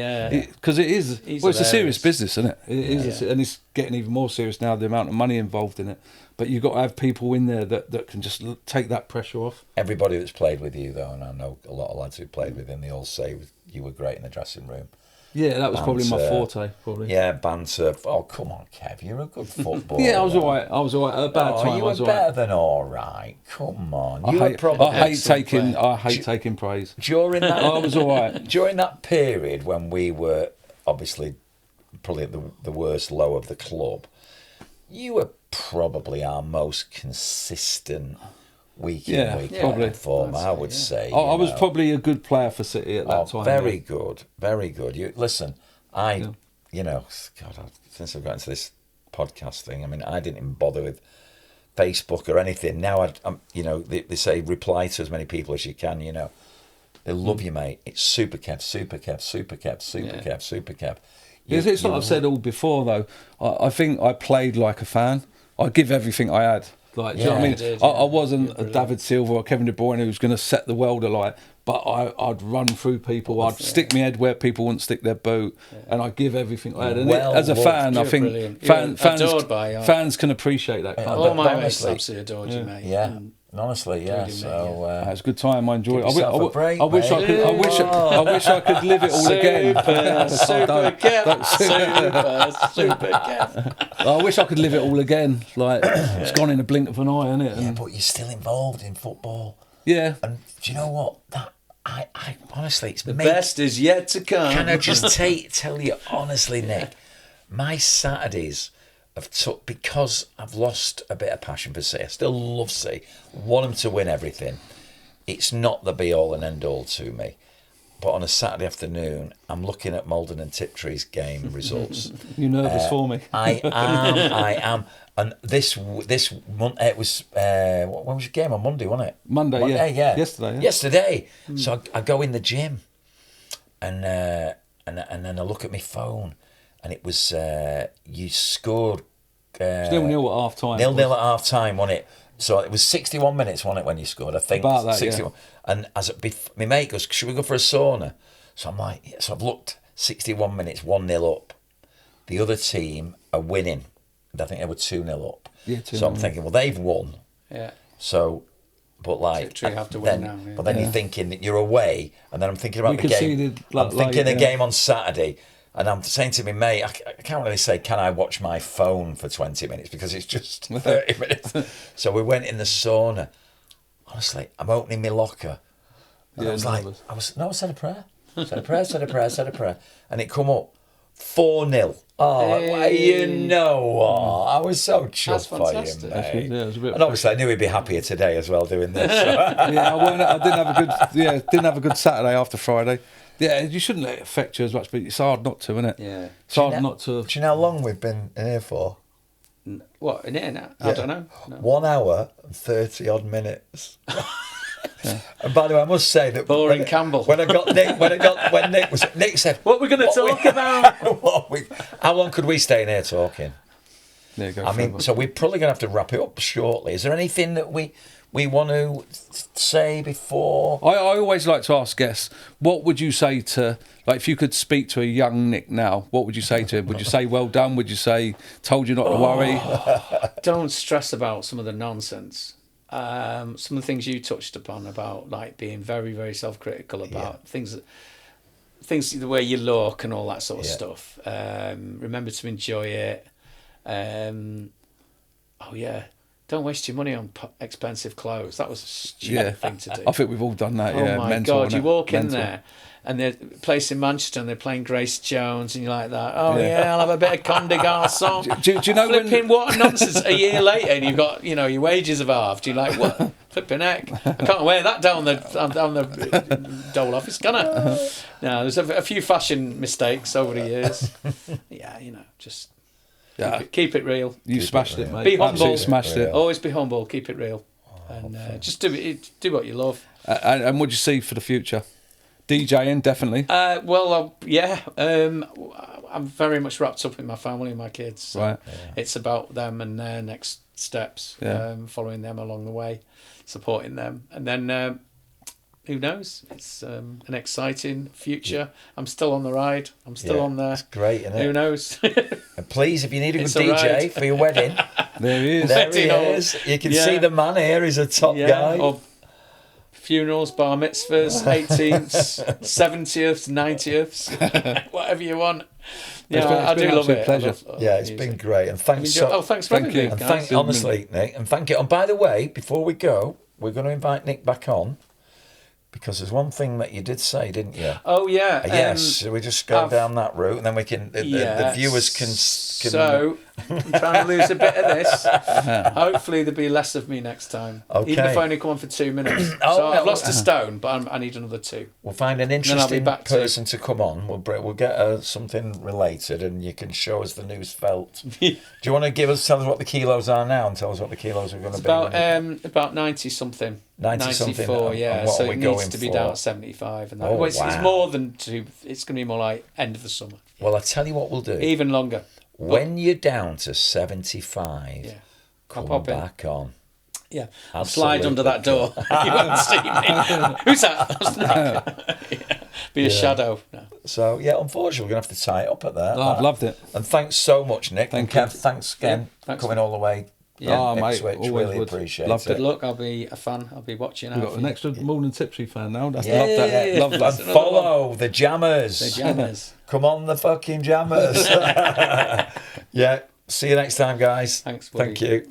Because it is. He's It's a serious hilarious. business, isn't it? It is, and it's getting even more serious now. The amount of money involved in it. But you've got to have people in there that can just take that pressure off. Everybody that's played with you, though, and I know a lot of lads who played with him, they all say you were great in the dressing room. Yeah, that was probably my forte. Yeah, banter. Oh, come on, Kev, you're a good footballer. Yeah, I was all right. At a bad time, you I was were all better right. than all right. Come on, I hate taking praise. during that. I was all right. During that period when we were obviously probably at the worst low of the club, you were probably our most consistent week in, week out performer, I would say. I was probably a good player for City at that time. Very good, very good. You listen, God, since I've got into this podcast thing, I mean, I didn't even bother with Facebook or anything. Now, I'm, they say reply to as many people as you can, They love you, mate. It's super Kev, super Kev, super Kev, super Kev, super Kev. It's like I've said all before, though. I think I played like a fan. I give everything I had. Like, do you know what I mean? I wasn't a David Silva or Kevin De Bruyne who was going to set the world alight, but I'd run through people. I'd stick my head where people wouldn't stick their boot, and I'd give everything I had. And as a fan, I think fans can appreciate that. All my mates absolutely adored you, mate. Yeah. Honestly, yeah. So it was a good time. I enjoyed it. I wish I could live it all again. Super Kev. I wish I could live it all again. Like it's gone in a blink of an eye, isn't it? Yeah, but you're still involved in football. Yeah. And do you know what? That I honestly, it's the best is yet to come. Can I just tell you honestly, Nick? My Saturdays have took, because I've lost a bit of passion for City. I still love City, want them to win everything. It's not the be all and end all to me. But on a Saturday afternoon, I'm looking at Malden and Tiptree's game results. You're nervous for me. I am. And this month, it was when was your game? On Monday, wasn't it? Monday, yeah. Yesterday. Yeah. Yesterday. So I go in the gym, and then I look at my phone. And it was, you scored... It was 0-0 at half-time. 0-0 at half-time, wasn't it? So it was 61 minutes, wasn't it, when you scored, I think? About that, 61. Yeah. And my mate goes, should we go for a sauna? So I'm like, so I've looked, 61 minutes, 1-0 up. The other team are winning. I think they were 2-0 up. Yeah, 2-0. So I'm thinking, well, they've won. Yeah. So... But have to win now, yeah. But then you're thinking that you're away, and then I'm thinking about the game. I'm thinking the game on Saturday, and I'm saying to my mate, I can't really say, can I watch my phone for 20 minutes because it's just 30 minutes. So we went in the sauna. Honestly, I'm opening my locker, and I was like, I said a prayer, said a prayer, and it come up 4-0. Oh, well, you know what? I was so chuffed for you, mate. And obviously, I knew he'd be happier today as well doing this. So. I didn't have a good Saturday after Friday. Yeah, you shouldn't let it affect you as much, but it's hard not to, isn't it? Yeah. It's hard not to. Do you know how long we've been in here for? What, in here now? I don't know. No. 1 hour and 30 odd minutes. Yeah. And by the way, I must say that boring Campbell. When Nick said, "What we're going to talk about?" How long could we stay in here talking? There you go. I mean, so we're probably going to have to wrap it up shortly. Is there anything that we want to say before? I always like to ask guests, what would you say to, like, if you could speak to a young Nick now, what would you say to him? Would you say, well done? Would you say, told you not to worry? Don't stress about some of the nonsense. Some of the things you touched upon about, like, being very, very self-critical about things the way you look and all that sort of stuff. Remember to enjoy it. Don't waste your money on expensive clothes. That was a stupid thing to do. I think we've all done that. Oh my God! You walk in there, and they're placed in Manchester, and they're playing Grace Jones, and you're like that. Oh yeah, I'll have a bit of Comme des Garçons. Do you know flipping what nonsense? A year later, and you've got your wages have halved. You're like, what? Flipping heck! I can't wear that down the dole office, can I? No, there's a few fashion mistakes over the years. Yeah, just. Yeah. Keep it real. You smashed it, mate. Be humble. Absolutely smashed it. Always be humble. Keep it real, and just do what you love. And what do you see for the future? DJing, definitely. I'm very much wrapped up in my family and my kids. So right. It's about them and their next steps. Following them along the way, supporting them, and then. Who knows? It's an exciting future. I'm still on the ride. I'm still on there. It's great, isn't it? Who knows? And please, if you need a good DJ for your wedding, there he is. There he is. You can see the man here. He's a top guy. Or funerals, bar mitzvahs, 18th, 70th, 90th, whatever you want. Yeah, I do love it. Pleasure. It's been great. And thanks thanks for having me. And honestly, Nick, and thank you. And by the way, before we go, we're going to invite Nick back on. Because there's one thing that you did say, didn't you? Oh yeah. Yes. Should we just go down that route, and then we can the viewers can. So I'm trying to lose a bit of this. Hopefully there'll be less of me next time. Okay. Even if I only come on for 2 minutes. Oh, so I've no. lost a stone, but I need another 2. We'll find an I'll be interesting back to- person to come on. We'll get something related, and you can show us the news felt. Do you want to tell us what the kilos are now, and tell us what the kilos are going to be? About 90 something. 90 something. 94, And yeah. what So are we it going needs to be for? down at 75. And that. Oh, Well, it's wow. more than 2. It's going to be more like end of the summer. Well, I tell you what we'll do. Even longer. When you're down to 75, Yeah. come pop in. back on. Yeah. Absolutely. Slide under that door. You won't see me. Who's that? That's Nick. Yeah. Be a shadow. No. So, yeah, unfortunately, we're going to have to tie it up at that. Oh, I've loved it. And thanks so much, Nick. Thank and Kev, you. thanks again Thanks. coming all the way. Yeah. Oh, mate, Ipswich, always really would. appreciate Loved it. Good luck. I'll be a fan. I'll be watching out. We've got for an you. extra more than tipsy fan now. Love Yeah. that. Love And that. another follow the Jammers. The Jammers. Come on, the fucking Jammers. Yeah. See you next time, guys. Thanks, Woody. Thank you.